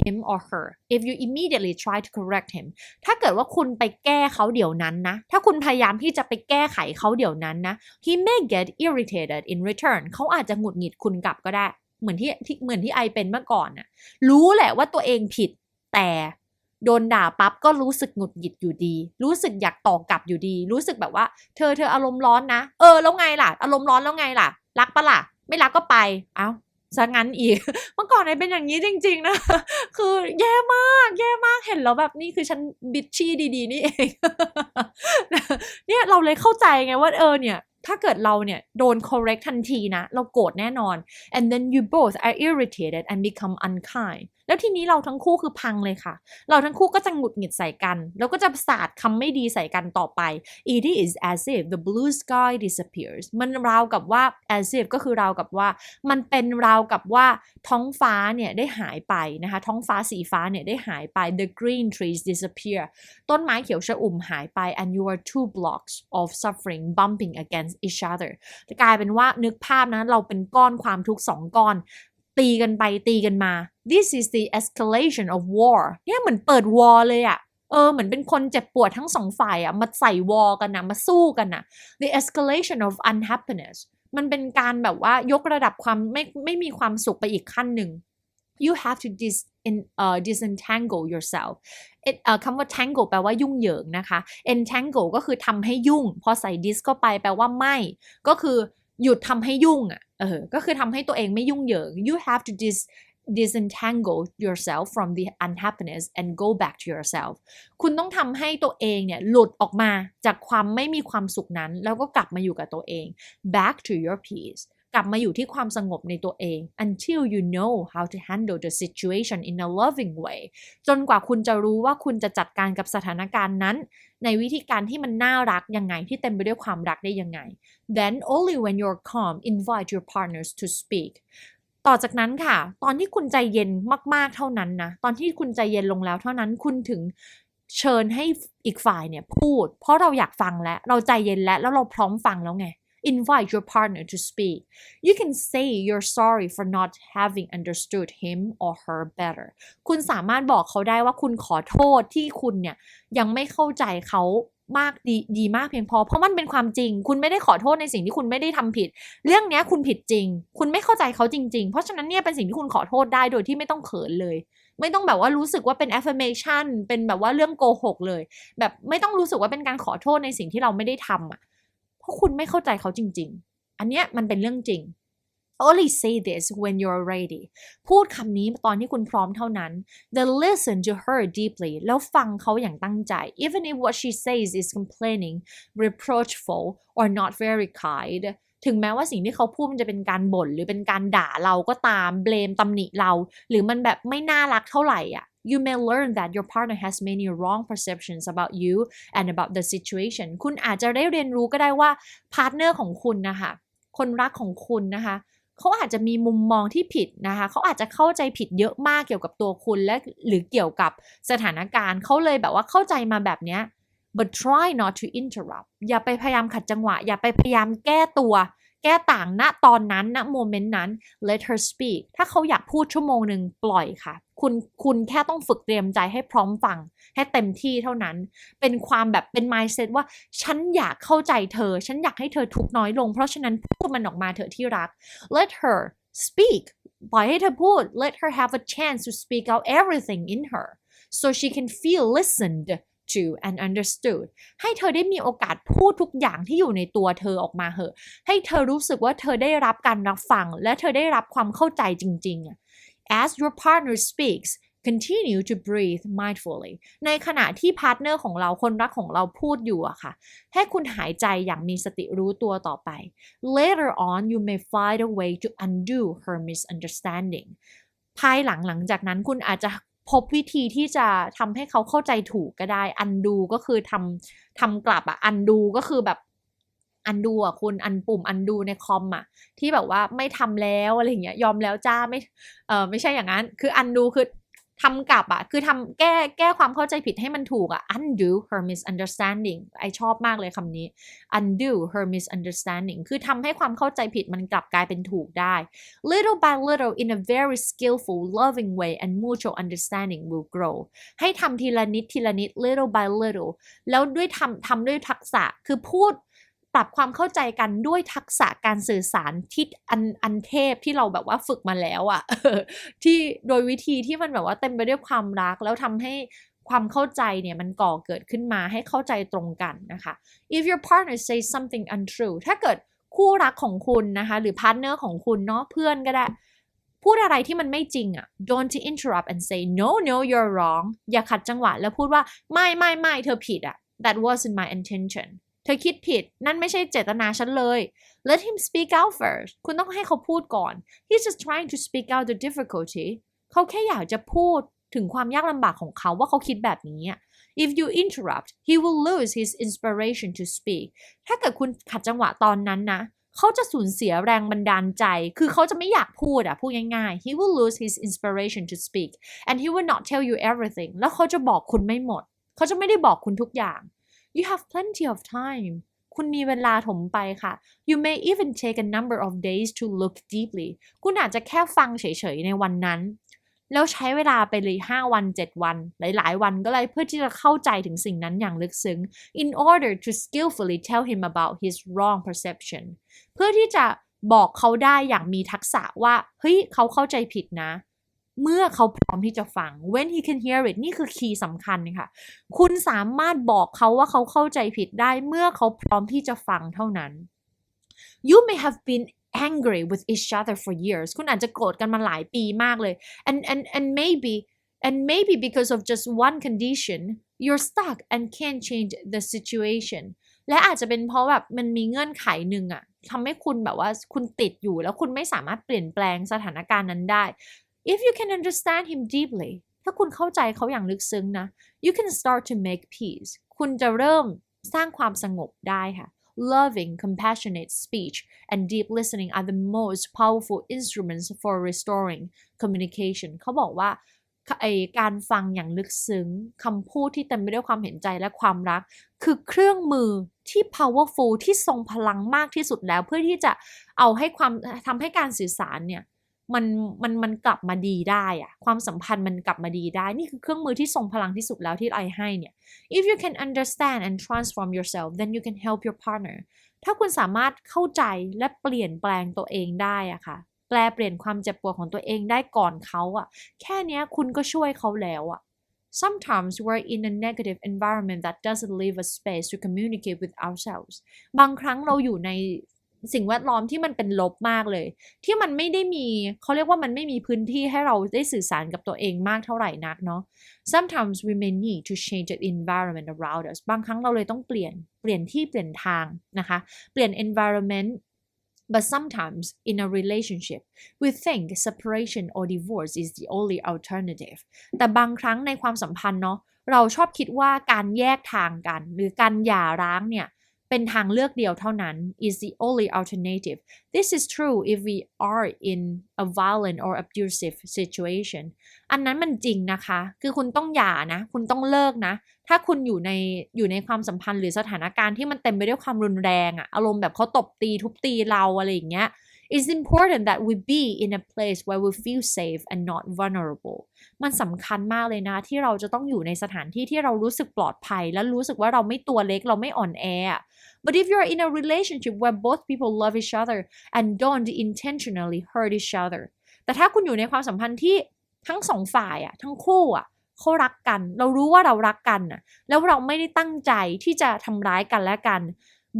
A: him or her if you immediately try to correct him ถ้าเกิดว่าคุณไปแก้เขาเดี๋ยวนั้นนะถ้าคุณพยายามที่จะไปแก้ไขเขาเดี๋ยวนั้นนะ he may get irritated in return เขาอาจจะหงุดหงิดคุณกลับก็ได้เหมือนที่ไอเป็นเมื่อก่อนน่ะรู้แหละว่าตัวเองผิดแต่โดนด่าปั๊บก็รู้สึกหงุดหงิดอยู่ดีรู้สึกอยากตอบกลับอยู่ดีรู้สึกแบบว่าเธออารมณ์ร้อนนะแล้วไงล่ะอารมณ์ร้อนแล้วไงล่ะรักปะล่ะไม่รักก็ไปเอ้าซะงั้นอีกเมื่อก่อนไอเป็นอย่างนี้จริงๆนะคือแย่มากเห็นแล้วแบบนี่คือฉันบิชชี่ดีๆนี่เอง เนี่ยเราเลยเข้าใจไงว่าเนี่ยถ้าเกิดเราเนี่ยโดน correct ทันทีนะเราโกรธแน่นอน and then you both are irritated and become unkind แล้วทีนี้เราทั้งคู่คือพังเลยค่ะเราทั้งคู่ก็จะหงุดหงิดใส่กันแล้วก็จะสาดคำไม่ดีใส่กันต่อไป it is as if the blue sky disappears มันราวกับว่า as if ก็คือราวกับว่ามันเป็นราวกับว่าท้องฟ้าเนี่ยได้หายไปนะคะท้องฟ้าสีฟ้าเนี่ยได้หายไป the green trees disappear ต้นไม้เขียวชอุ่มหายไป and you are two blocks of suffering bumping against each other กลายเป็นว่านึกภาพนะเราเป็นก้อนความทุกข์2ก้อนตีกันไปตีกันมา this is the escalation of war เนี่ยเหมือนเปิดวอร์เลยอะเหมือนเป็นคนเจ็บปวดทั้ง2ฝ่ายอะมาใส่วอร์กันนะมาสู้กันนะ the escalation of unhappiness มันเป็นการแบบว่ายกระดับความไม่มีความสุขไปอีกขั้นหนึ่ง you have to disentangle yourself คำว่า tangle แปลว่ายุ่งเหยิงนะคะ entangle ก็คือทำให้ยุ่งพอใส่ dis เข้าไปแปลว่าไม่ก็คือหยุดทำให้ยุ่งก็คือทำให้ตัวเองไม่ยุ่งเหยิง you have to disentangle yourself from the unhappiness and go back to yourself คุณต้องทำให้ตัวเองเนี่ยหลุดออกมาจากความไม่มีความสุขนั้นแล้วก็กลับมาอยู่กับตัวเอง back to your peace กลับมาอยู่ที่ความสงบในตัวเอง until you know how to handle the situation in a loving way จนกว่าคุณจะรู้ว่าคุณจะจัดการกับสถานการณ์นั้นในวิธีการที่มันน่ารักยังไงที่เต็มไปด้วยความรักได้ยังไง then only when you're calm invite your partners to speak ต่อจากนั้นค่ะตอนที่คุณใจเย็นมากๆเท่านั้นนะตอนที่คุณใจเย็นลงแล้วเท่านั้นคุณถึงเชิญให้อีกฝ่ายเนี่ยพูดเพราะเราอยากฟังแล้วเราใจเย็นแล้วเราพร้อมฟังแล้วไงinvite your partner to speak. You can say you're sorry for not having understood him or her better. คุณสามารถบอกเขาได้ว่าคุณขอโทษที่คุณเนี่ยยังไม่เข้าใจเขามากดีมากเพียงพอเพราะมันเป็นความจริงคุณไม่ได้ขอโทษในสิ่งที่คุณไม่ได้ทำผิดเรื่องนี้คุณผิดจริงคุณไม่เข้าใจเขาจริงๆเพราะฉะนั้นเนี่ยเป็นสิ่งที่คุณขอโทษได้โดยที่ไม่ต้องเขินเลยไม่ต้องแบบว่ารู้สึกว่าเป็น affirmation เป็นแบบว่าเรื่องโกหกเลยแบบไม่ต้องรู้สึกว่าเป็นการขอโทษในสิ่งที่เราไม่ได้ทำเพราะคุณไม่เข้าใจเขาจริงๆอันเนี้ยมันเป็นเรื่องจริง Only say this when you're ready พูดคำนี้ตอนที่คุณพร้อมเท่านั้น Then listen to her deeply แล้วฟังเขาอย่างตั้งใจ Even if what she says is complaining, reproachful, or not very kind ถึงแม้ว่าสิ่งที่เขาพูดมันจะเป็นการบ่นหรือเป็นการด่าเราก็ตาม blame ตำหนิเราหรือมันแบบไม่น่ารักเท่าไหร่อ่ะ You may learn that your partner has many wrong perceptions about you and about the situation คุณอาจจะได้เรียนรู้ก็ได้ว่าพาร์ทเนอร์ของคุณนะคะคนรักของคุณนะคะเขาอาจจะมีมุมมองที่ผิดนะคะเขาอาจจะเข้าใจผิดเยอะมากเกี่ยวกับตัวคุณและหรือเกี่ยวกับสถานการณ์เขาเลยแบบว่าเข้าใจมาแบบเนี้ย but try not to interrupt อย่าไปพยายามขัดจังหวะอย่าไปพยายามแก้ตัวแก้ต่างณตอนนั้นณโมเมนต์นั้น let her speak ถ้าเขาอยากพูดชั่วโมงหนึ่งปล่อยค่ะคุณแค่ต้องฝึกเตรียมใจให้พร้อมฟังให้เต็มที่เท่านั้นเป็นความแบบเป็น mindset ว่าฉันอยากเข้าใจเธอฉันอยากให้เธอทุกข์น้อยลงเพราะฉะนั้นพูดมันออกมาเถอะที่รัก let her speak ปล่อยให้เธอพูด let her have a chance to speak out everything in her so she can feel listened to and understood ให้เธอได้มีโอกาสพูดทุกอย่างที่อยู่ในตัวเธอออกมาเหอะให้เธอรู้สึกว่าเธอได้รับการรับฟังและเธอได้รับความเข้าใจจริงๆ As your partner speaks continue to breathe mindfully ในขณะที่พาร์ทเนอร์ของเราคนรักของเราพูดอยู่อะค่ะให้คุณหายใจอย่างมีสติรู้ตัวต่อไป Later on you may find a way to undo her misunderstanding ภายหลังจากนั้นคุณอาจจะพบวิธีที่จะทำให้เขาเข้าใจถูกก็ได้ undo ก็คือทำกลับอะ undo ก็คือแบบ undo อ่ะคุณปุ่ม undo ในคอมอ่ะที่แบบว่าไม่ทำแล้วอะไรอย่างเงี้ยยอมแล้วจ้าไม่ใช่อย่างนั้นคือ undo คือทำกลับอ่ะคือทำแก้ความเข้าใจผิดให้มันถูกอ่ะ undo her misunderstanding ไอชอบมากเลยคำนี้ undo her misunderstanding คือทำให้ความเข้าใจผิดมันกลับกลายเป็นถูกได้ little by little in a very skillful loving way and mutual understanding will grow ให้ทำทีละนิด little by little แล้วด้วยทำด้วยทักษะคือพูดปรับความเข้าใจกันด้วยทักษะการสื่อสารที่อันเทพที่เราแบบว่าฝึกมาแล้วอะที่โดยวิธีที่มันแบบว่าเต็มไปด้วยความรักแล้วทำให้ความเข้าใจเนี่ยมันก่อเกิดขึ้นมาให้เข้าใจตรงกันนะคะ if your partner says something untrue ถ้าเกิดคู่รักของคุณนะคะหรือพาร์ทเนอร์ของคุณเนาะเพื่อนก็ได้พูดอะไรที่มันไม่จริงอะ don't interrupt and say no you're wrong อย่าขัดจังหวะแล้วพูดว่าไม่เธอผิดอะ that wasn't my intentionเธอคิดผิดนั่นไม่ใช่เจตนาฉันเลย Let him speak out first คุณต้องให้เขาพูดก่อน He's just trying to speak out the difficulty เขาแค่อยากจะพูดถึงความยากลำบากของเขาว่าเขาคิดแบบนี้ If you interrupt he will lose his inspiration to speak ถ้าเกิดคุณขัดจังหวะตอนนั้นนะเขาจะสูญเสียแรงบันดาลใจคือเขาจะไม่อยากพูดพูดง่ายๆ He will lose his inspiration to speak and he will not tell you everything แล้วเขาจะบอกคุณไม่หมดเขาจะไม่ได้บอกคุณทุกอย่างYou have plenty of time คุณมีเวลาถมไปค่ะ You may even take a number of days to look deeply คุณอาจจะแค่ฟังเฉยๆในวันนั้นแล้วใช้เวลาไปเลย5 วัน 7 วันหลายๆวันก็เลยเพื่อที่จะเข้าใจถึงสิ่งนั้นอย่างลึกซึ้ง in order to skillfully tell him about his wrong perception เพื่อที่จะบอกเขาได้อย่างมีทักษะว่าเฮ้ยเขาเข้าใจผิดนะเมื่อเขาพร้อมที่จะฟัง when he can hear it นี่คือคีย์สำคัญค่ะคุณสามารถบอกเขาว่าเขาเข้าใจผิดได้เมื่อเขาพร้อมที่จะฟังเท่านั้น you may have been angry with each other for years คุณอาจจะโกรธกันมาหลายปีมากเลย and maybe because of just one condition you're stuck and can't change the situation และอาจจะเป็นเพราะแบบมันมีเงื่อนไขหนึ่งทำให้คุณแบบว่าคุณติดอยู่แล้วคุณไม่สามารถเปลี่ยนแปลงสถานการณ์นั้นได้If you can understand him deeply ถ้าคุณเข้าใจเขาอย่างลึกซึ้งนะ you can start to make peace คุณจะเริ่มสร้างความสงบได้ค่ะ Loving, compassionate speech and deep listening are the most powerful instruments for restoring communication เขาบอกว่าการฟังอย่างลึกซึ้งคำพูดที่เต็มไปด้วยความเห็นใจและความรักคือเครื่องมือที่ powerful ที่ทรงพลังมากที่สุดแล้วเพื่อที่จะเอาให้ทำให้การสื่อสารเนี่ยมันกลับมาดีได้ความสัมพันธ์มันกลับมาดีได้นี่คือเครื่องมือที่ทรงพลังที่สุดแล้วที่ไอให้เนี่ย if you can understand and transform yourself then you can help your partner ถ้าคุณสามารถเข้าใจและเปลี่ยนแปลงตัวเองได้ค่ะเปลี่ยนความเจ็บปวดของตัวเองได้ก่อนเขาแค่นี้คุณก็ช่วยเขาแล้วSometimes we're in a negative environment that doesn't leave us space to communicate with ourselves บางครั้งเราอยู่ใน สิ่งแวดล้อมที่มันเป็นลบมากเลยที่มันไม่ได้มีเขาเรียกว่ามันไม่มีพื้นที่ให้เราได้สื่อสารกับตัวเองมากเท่าไหร่นักเนาะ sometimes we may need to change the environment around us บางครั้งเราเลยต้องเปลี่ยนที่เปลี่ยนทางนะคะเปลี่ยน environment but sometimes in a relationship we think separation or divorce is the only alternative แต่บางครั้งในความสัมพันธ์เนาะเราชอบคิดว่าการแยกทางกันหรือการหย่าร้างเนี่ยเป็นทางเลือกเดียวเท่านั้น is the only alternative. This is true if we are in a violent or abusive situation. อันนั้นมันจริงนะคะคือคุณต้องหย่านะคุณต้องเลิกนะถ้าคุณอยู่ในความสัมพันธ์หรือสถานการณ์ที่มันเต็มไปด้วยความรุนแรงอะอารมณ์แบบเขาตบตีทุบตีเราอะไรอย่างเงี้ยIt's important that we be in a place where we feel safe and not vulnerable. มันสำคัญมากเลยนะที่เราจะต้องอยู่ในสถานที่ที่เรารู้สึกปลอดภัยและรู้สึกว่าเราไม่ตัวเล็กเราไม่อ่อนแอ But if you're in a relationship where both people love each other and don't intentionally hurt each other แต่ถ้าคุณอยู่ในความสัมพันธ์ที่ทั้งสองฝ่ายอะทั้งคู่อะเขารักกันเรารู้ว่าเรารักกันอะแล้วเราไม่ได้ตั้งใจที่จะทำร้ายกันและกัน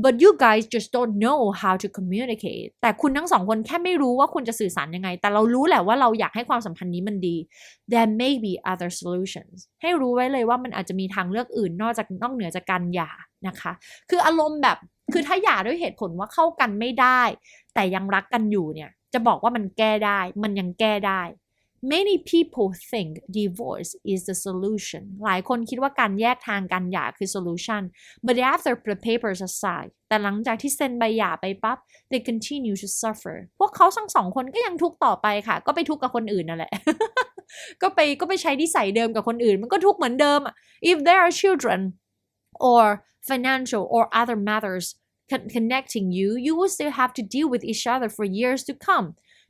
A: But you guys just don't know how to communicate แต่คุณทั้งสองคนแค่ไม่รู้ว่าคุณจะสื่อสารยังไงแต่เรารู้แหละว่าเราอยากให้ความสัมพันธ์นี้มันดี There may be other solutions ให้รู้ไว้เลยว่ามันอาจจะมีทางเลือกอื่นนอกเหนือจากการหย่านะคะคืออารมณ์แบบคือถ้าหย่าด้วยเหตุผลว่าเข้ากันไม่ได้แต่ยังรักกันอยู่เนี่ยจะบอกว่ามันแก้ได้มันยังแก้ได้ Many people think divorce is the solution หลายคนคิดว่าการแยกทางการหย่าคือ solution but after the papers aside แต่หลังจากที่เซ็นใบหย่าไปปั๊บ they continue to suffer พวกเขาทั้งสองคนก็ยังทุกข์ต่อไปค่ะก็ไปทุกข์กับคนอื่นนั่นแหละ ก็ไปใช้นิสัยเดิมกับคนอื่นมันก็ทุกข์เหมือนเดิม if there are children or financial or other matters connecting you will still have to deal with each other for years to come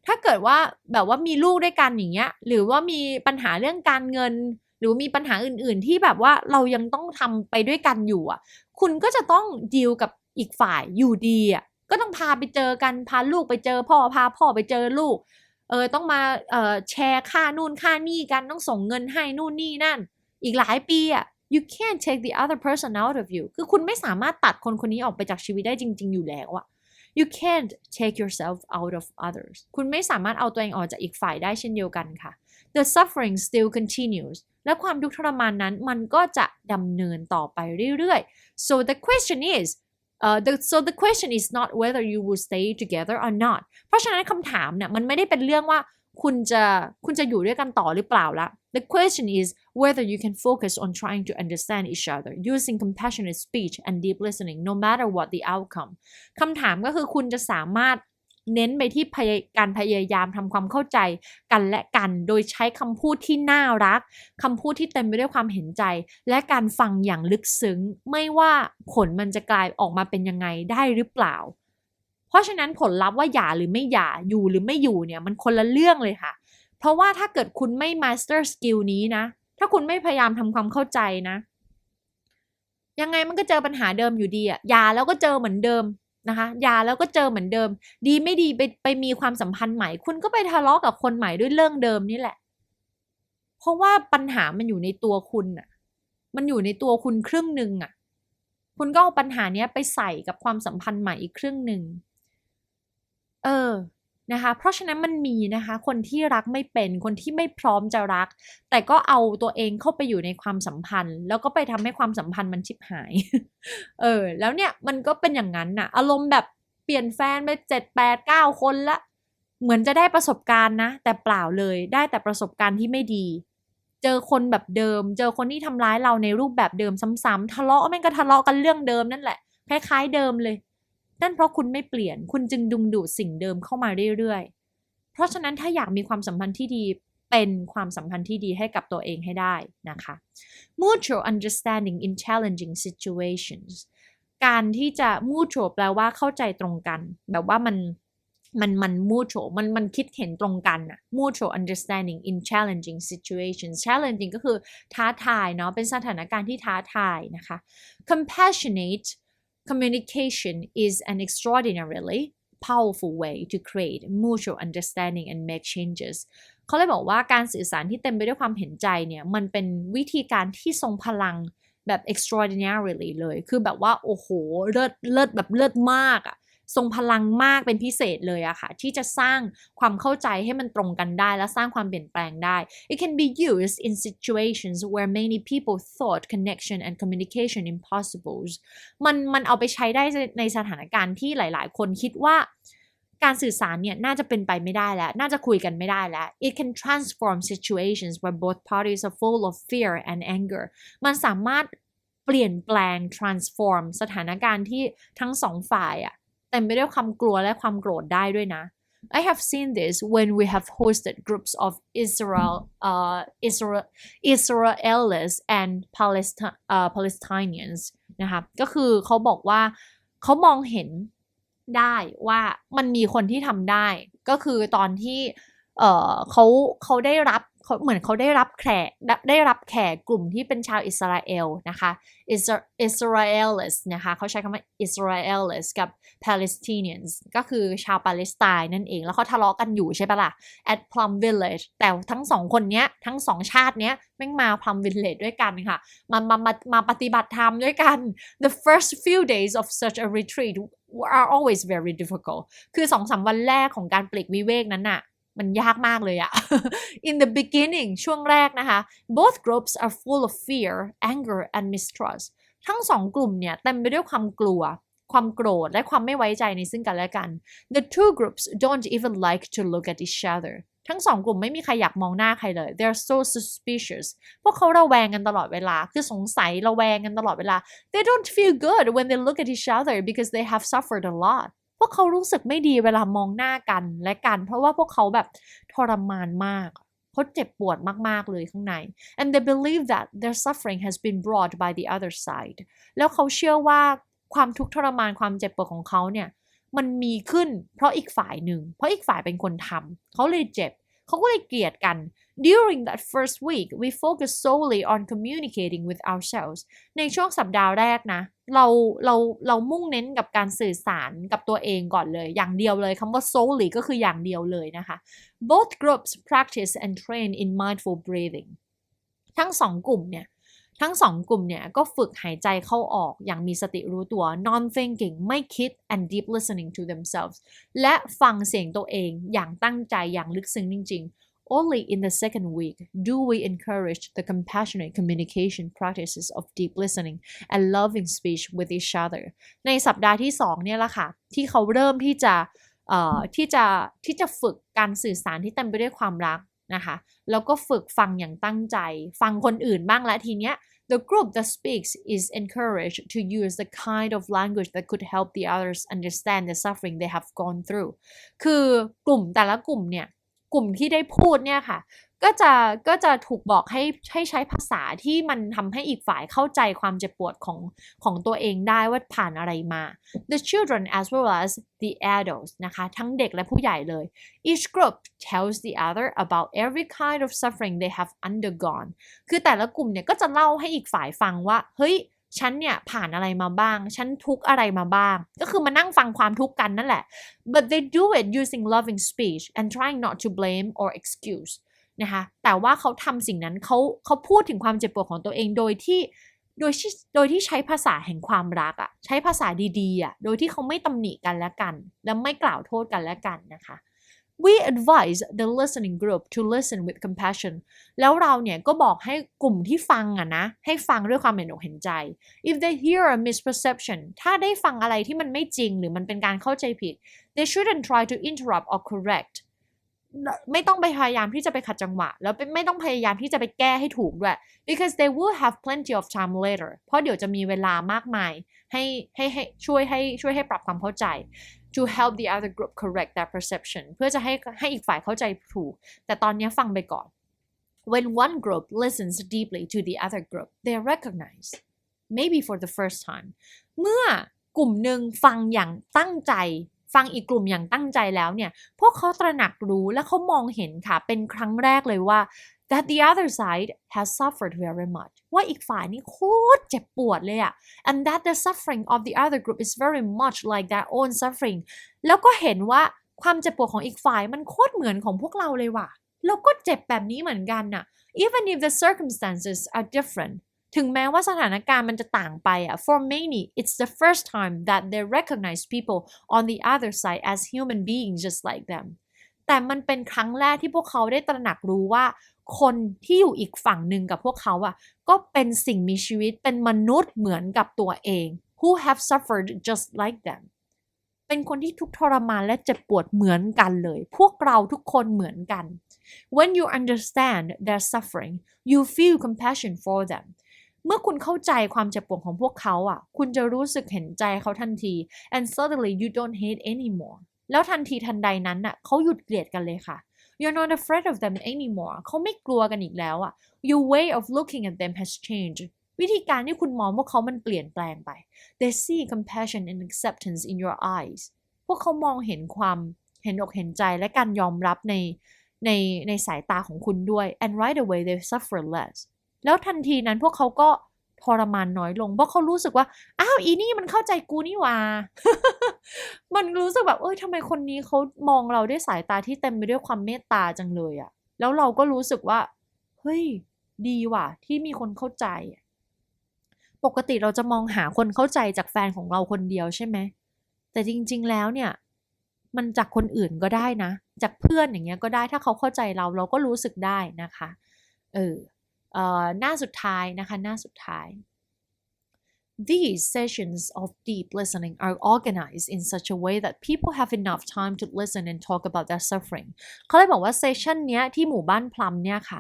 A: ถ้าเกิดว่าแบบว่ามีลูกด้วยกันอย่างเงี้ยหรือว่ามีปัญหาเรื่องการเงินหรือมีปัญหาอื่นๆที่แบบว่าเรายังต้องทำไปด้วยกันอยู่อ่ะคุณก็จะต้องดีลกับอีกฝ่ายอยู่ดีอ่ะก็ต้องพาไปเจอกันพาลูกไปเจอพ่อพาพ่อไปเจอลูกต้องมาแชร์ค่านู่นค่านี่กันต้องส่งเงินให้นู่นนี่นั่นอีกหลายปีอ่ะ you can't take the other person out of you คือคุณไม่สามารถตัดคนนี้ออกไปจากชีวิตได้จริงๆอยู่แล้วอ่ะYou can't take yourself out of others คุณไม่สามารถเอาตัวเองออกจากอีกฝ่ายได้เช่นเดียวกันค่ะ The suffering still continues และความทุกข์ทรมานนั้นมันก็จะดำเนินต่อไปเรื่อยๆ So the question is not whether you will stay together or not เพราะฉะนั้นคำถามเนี่ยมันไม่ได้เป็นเรื่องว่าคุณจะอยู่ด้วยกันต่อหรือเปล่าละ The question is whether you can focus on trying to understand each other using compassionate speech and deep listening no matter what the outcome คำถามก็คือคุณจะสามารถเน้นไปที่การพยายามทำความเข้าใจกันและกันโดยใช้คำพูดที่น่ารักคำพูดที่เต็มไปด้วยความเห็นใจและการฟังอย่างลึกซึ้งไม่ว่าผลมันจะกลายออกมาเป็นยังไงได้หรือเปล่าเพราะฉะนั้นผลลัพธ์ว่าหย่าหรือไม่หย่าอยู่หรือไม่อยู่เนี่ยมันคนละเรื่องเลยค่ะเพราะว่าถ้าเกิดคุณไม่ master skill นี้นะถ้าคุณไม่พยายามทำความเข้าใจนะยังไงมันก็เจอปัญหาเดิมอยู่ดีอะหย่าแล้วก็เจอเหมือนเดิมนะคะหย่าแล้วก็เจอเหมือนเดิมดีไม่ดีไปมีความสัมพันธ์ใหม่คุณก็ไปทะเลาะกับคนใหม่ด้วยเรื่องเดิมนี่แหละเพราะว่าปัญหามันอยู่ในตัวคุณอะมันอยู่ในตัวคุณครึ่งนึงอะคุณก็เอาปัญหานี้ไปใส่กับความสัมพันธ์ใหม่อีกครึ่งนึงนะคะเพราะฉะนั้นมันมีนะคะคนที่รักไม่เป็นคนที่ไม่พร้อมจะรักแต่ก็เอาตัวเองเข้าไปอยู่ในความสัมพันธ์แล้วก็ไปทำให้ความสัมพันธ์มันชิบหายแล้วเนี่ยมันก็เป็นอย่างนั้นน่ะอารมณ์แบบเปลี่ยนแฟนไป7 8 9คนละเหมือนจะได้ประสบการณ์นะแต่เปล่าเลยได้แต่ประสบการณ์ที่ไม่ดีเจอคนแบบเดิมเจอคนที่ทำร้ายเราในรูปแบบเดิมซ้ำๆทะเลาะแม่งก็ทะเลาะกันเรื่องเดิมนั่นแหละคล้ายๆเดิมเลยนั่นเพราะคุณไม่เปลี่ยนคุณจึงดึงดูดสิ่งเดิมเข้ามาเรื่อยๆเพราะฉะนั้นถ้าอยากมีความสัมพันธ์ที่ดีเป็นความสัมพันธ์ที่ดีให้กับตัวเองให้ได้นะคะ Mutual understanding in challenging situations การที่จะ mutual แปลว่าเข้าใจตรงกันแบบว่ามัน mutual มันคิดเห็นตรงกันอะ mutual understanding in challenging situations challenging ก็คือท้าทายเนาะเป็นสถานการณ์ที่ท้าทายนะคะ compassionate communication is an extraordinarily powerful way to create mutual understanding and make changes เขาเลยบอกว่าการสื่อสารที่เต็มไปด้วยความเห็นใจเนี่ยมันเป็นวิธีการที่ทรงพลังแบบ extraordinarily เลยคือแบบว่าโอ้โหเลิศแบบเลิศมากอะ ทรงพลังมากเป็นพิเศษเลยอะค่ะที่จะสร้างความเข้าใจให้มันตรงกันได้และสร้างความเปลี่ยนแปลงได้ It can be used in situations where many people thought connection and communication impossible มันเอาไปใช้ได้ในสถานการณ์ที่หลายๆคนคิดว่าการสื่อสารเนี่ยน่าจะเป็นไปไม่ได้แล้วน่าจะคุยกันไม่ได้แล้ว It can transform situations where both parties are full of fear and anger มันสามารถเปลี่ยนแปลง transform สถานการณ์ที่ทั้งสองฝ่ายอะเต็มไปด้วยความกลัวและความโกรธได้ด้วยนะ I have seen this when we have hosted groups of Israelis and Palestinians นะคะก็คือเขาบอกว่าเขามองเห็นได้ว่ามันมีคนที่ทำได้ก็คือตอนที่เขาได้รับเหมือนเขาได้รับแขกกลุ่มที่เป็นชาวอิสราเอลนะคะ Israelis นะคะเขาใช้คำว่า Israelis กับ Palestinians ก็คือชาวปาเลสไตน์นั่นเองแล้วเขาทะเลาะกันอยู่ใช่ปะล่ะ at Plum Village แต่ทั้งสองคนเนี้ยทั้งสองชาติเนี้ยแม่งมา Plum Village ด้วยกันค่ะมาปฏิบัติธรรมด้วยกัน The first few days of such a retreat are always very difficult คือ 2-3 วันแรกของการปลีกวิเวกนั้นน่ะมันยากมากเลยอะ In the beginning ช่วงแรกนะคะ both groups are full of fear, anger and mistrust ทั้งสองกลุ่มเนี่ยเต็มไปด้วยความกลัวความโกรธและความไม่ไว้ใจในซึ่งกันและกัน The two groups don't even like to look at each other ทั้งสองกลุ่มไม่มีใครอยากมองหน้าใครเลย They're so suspicious พวกเขาระแวงกันตลอดเวลาคือสงสัยระแวงกันตลอดวลา They don't feel good when they look at each other because they have suffered a lotพวกเขารู้สึกไม่ดีเวลามองหน้ากันและกันเพราะว่าพวกเขาแบบทรมานมากเขาเจ็บปวดมากๆเลยข้างใน and they believe that their suffering has been brought by the other side แล้วเขาเชื่อว่าความทุกข์ทรมานความเจ็บปวดของเขาเนี่ยมันมีขึ้นเพราะอีกฝ่ายหนึ่งเพราะอีกฝ่ายเป็นคนทำเขาเลยเจ็บเขาก็เลยเกลียดกัน During that first week we focus solely on communicating with ourselves ในช่วงสัปดาห์แรกนะเรามุ่งเน้นกับการสื่อสารกับตัวเองก่อนเลยอย่างเดียวเลยคำว่า solely ก็คืออย่างเดียวเลยนะคะ Both groups practice and train in mindful breathing ทั้งสองกลุ่มเนี่ยก็ฝึกหายใจเข้าออกอย่างมีสติรู้ตัว non-thinking ไม่คิด and deep listening to themselves และฟังเสียงตัวเองอย่างตั้งใจอย่างลึกซึ้งจริงๆ Only in the second week do we encourage the compassionate communication practices of deep listening and loving speech with each other ในสัปดาห์ที่2เนี่ยแหละค่ะที่เขาเริ่มที่จะฝึกการสื่อสารที่เต็มไปด้วยความรักนะคะแล้วก็ฝึกฟังอย่างตั้งใจฟังคนอื่นบ้างและทีเนี้ย The group that speaks is encouraged to use the kind of language that could help the others understand the suffering they have gone through คือกลุ่มแต่ละกลุ่มเนี่ยกลุ่มที่ได้พูดเนี่ยค่ะก็จะถูกบอกให้ใช้ภาษาที่มันทำให้อีกฝ่ายเข้าใจความเจ็บปวดของตัวเองได้ว่าผ่านอะไรมา The children as well as the adults นะคะทั้งเด็กและผู้ใหญ่เลย Each group tells the other about every kind of suffering they have undergone คือแต่ละกลุ่มเนี่ยก็จะเล่าให้อีกฝ่ายฟังว่าเฮ้ยฉันเนี่ยผ่านอะไรมาบ้างฉันทุกข์อะไรมาบ้างก็คือมานั่งฟังความทุกข์กันนั่นแหละ But they do it using loving speech and trying not to blame or excuseนะคะแต่ว่าเขาทำสิ่งนั้นเขาพูดถึงความเจ็บปวดของตัวเองโดยที่ใช้ภาษาแห่งความรักอะใช้ภาษาดีๆอะโดยที่เขาไม่ตำหนิกันและกันและไม่กล่าวโทษกันและกันนะคะ We advise the listening group to listen with compassion แล้วเราเนี่ยก็บอกให้กลุ่มที่ฟังอะนะให้ฟังด้วยความเห็นอกเห็นใจ If they hear a misperception ถ้าได้ฟังอะไรที่มันไม่จริงหรือมันเป็นการเข้าใจผิด they shouldn't try to interrupt or correctไม่ต้องไปพยายามที่จะไปขัดจังหวะแล้วไม่ต้องพยายามที่จะไปแก้ให้ถูกด้วย because they will have plenty of time later เพราะเดี๋ยวจะมีเวลามากมายให้ช่วยให้ปรับความเข้าใจ to help the other group correct that perception เพื่อจะให้อีกฝ่ายเข้าใจถูกแต่ตอนนี้ฟังไปก่อน when one group listens deeply to the other group they recognize maybe for the first time เมื่อกลุ่มหนึ่งฟังอย่างตั้งใจฟังอีกกลุ่มอย่างตั้งใจแล้วเนี่ยพวกเขาตระหนักรู้และเขามองเห็นค่ะเป็นครั้งแรกเลยว่า that the other side has suffered very much ว่าอีกฝ่ายนี่โคตรเจ็บปวดเลยอะ and that the suffering of the other group is very much like their own suffering แล้วก็เห็นว่าความเจ็บปวดของอีกฝ่ายมันโคตรเหมือนของพวกเราเลยว่ะเราก็เจ็บแบบนี้เหมือนกันน่ะ even if the circumstances are different ถึงแม้ว่าสถานการณ์มันจะต่างไปอ่ะ for many it's the first time that they recognize people on the other side as human beings just like them แต่มันเป็นครั้งแรกที่พวกเขาได้ตระหนักรู้ว่าคนที่อยู่อีกฝั่งหนึ่งกับพวกเขาอ่ะก็เป็นสิ่งมีชีวิตเป็นมนุษย์เหมือนกับตัวเอง who have suffered just like them เป็นคนที่ทุกข์ทรมานและเจ็บปวดเหมือนกันเลยพวกเราทุกคนเหมือนกัน when you understand their suffering you feel compassion for them เมื่อคุณเข้าใจความเจ็บปวดของพวกเขาอ่ะคุณจะรู้สึกเห็นใจเขาทันที and suddenly you don't hate anymore แล้วทันทีทันใดนั้นน่ะเขาหยุดเกลียดกันเลยค่ะ you're not afraid of them anymore เขาไม่กลัวกันอีกแล้วอ่ะ your way of looking at them has changed วิธีการที่คุณมองพวกเขามันเปลี่ยนแปลงไป they see compassion and acceptance in your eyes พวกเขามองเห็นความเห็นอกเห็นใจและการยอมรับในสายตาของคุณด้วย and right away they suffer less แล้วทันทีนั้นพวกเขาก็ทรมานน้อยลงเพราะเขารู้สึกว่าอ้าวอีนี่มันเข้าใจกูนี่หว่า มันรู้สึกแบบทำไมคนนี้เขามองเราด้วยสายตาที่เต็มไปด้วยความเมตตาจังเลยอะแล้วเราก็รู้สึกว่าเฮ้ยดีว่ะที่มีคนเข้าใจปกติเราจะมองหาคนเข้าใจจากแฟนของเราคนเดียวใช่ไหมแต่จริงๆแล้วเนี่ยมันจากคนอื่นก็ได้นะจากเพื่อนอย่างเงี้ยก็ได้ถ้าเขาเข้าใจเราก็รู้สึกได้นะคะหน้าสุดท้ายนะคะหน้าสุดท้าย These sessions of deep listening are organized in such a way that people have enough time to listen and talk about their suffering เขาเลยบอกว่าเซสชันเนี้ยที่หมู่บ้านพลัมเนี่ยค่ะ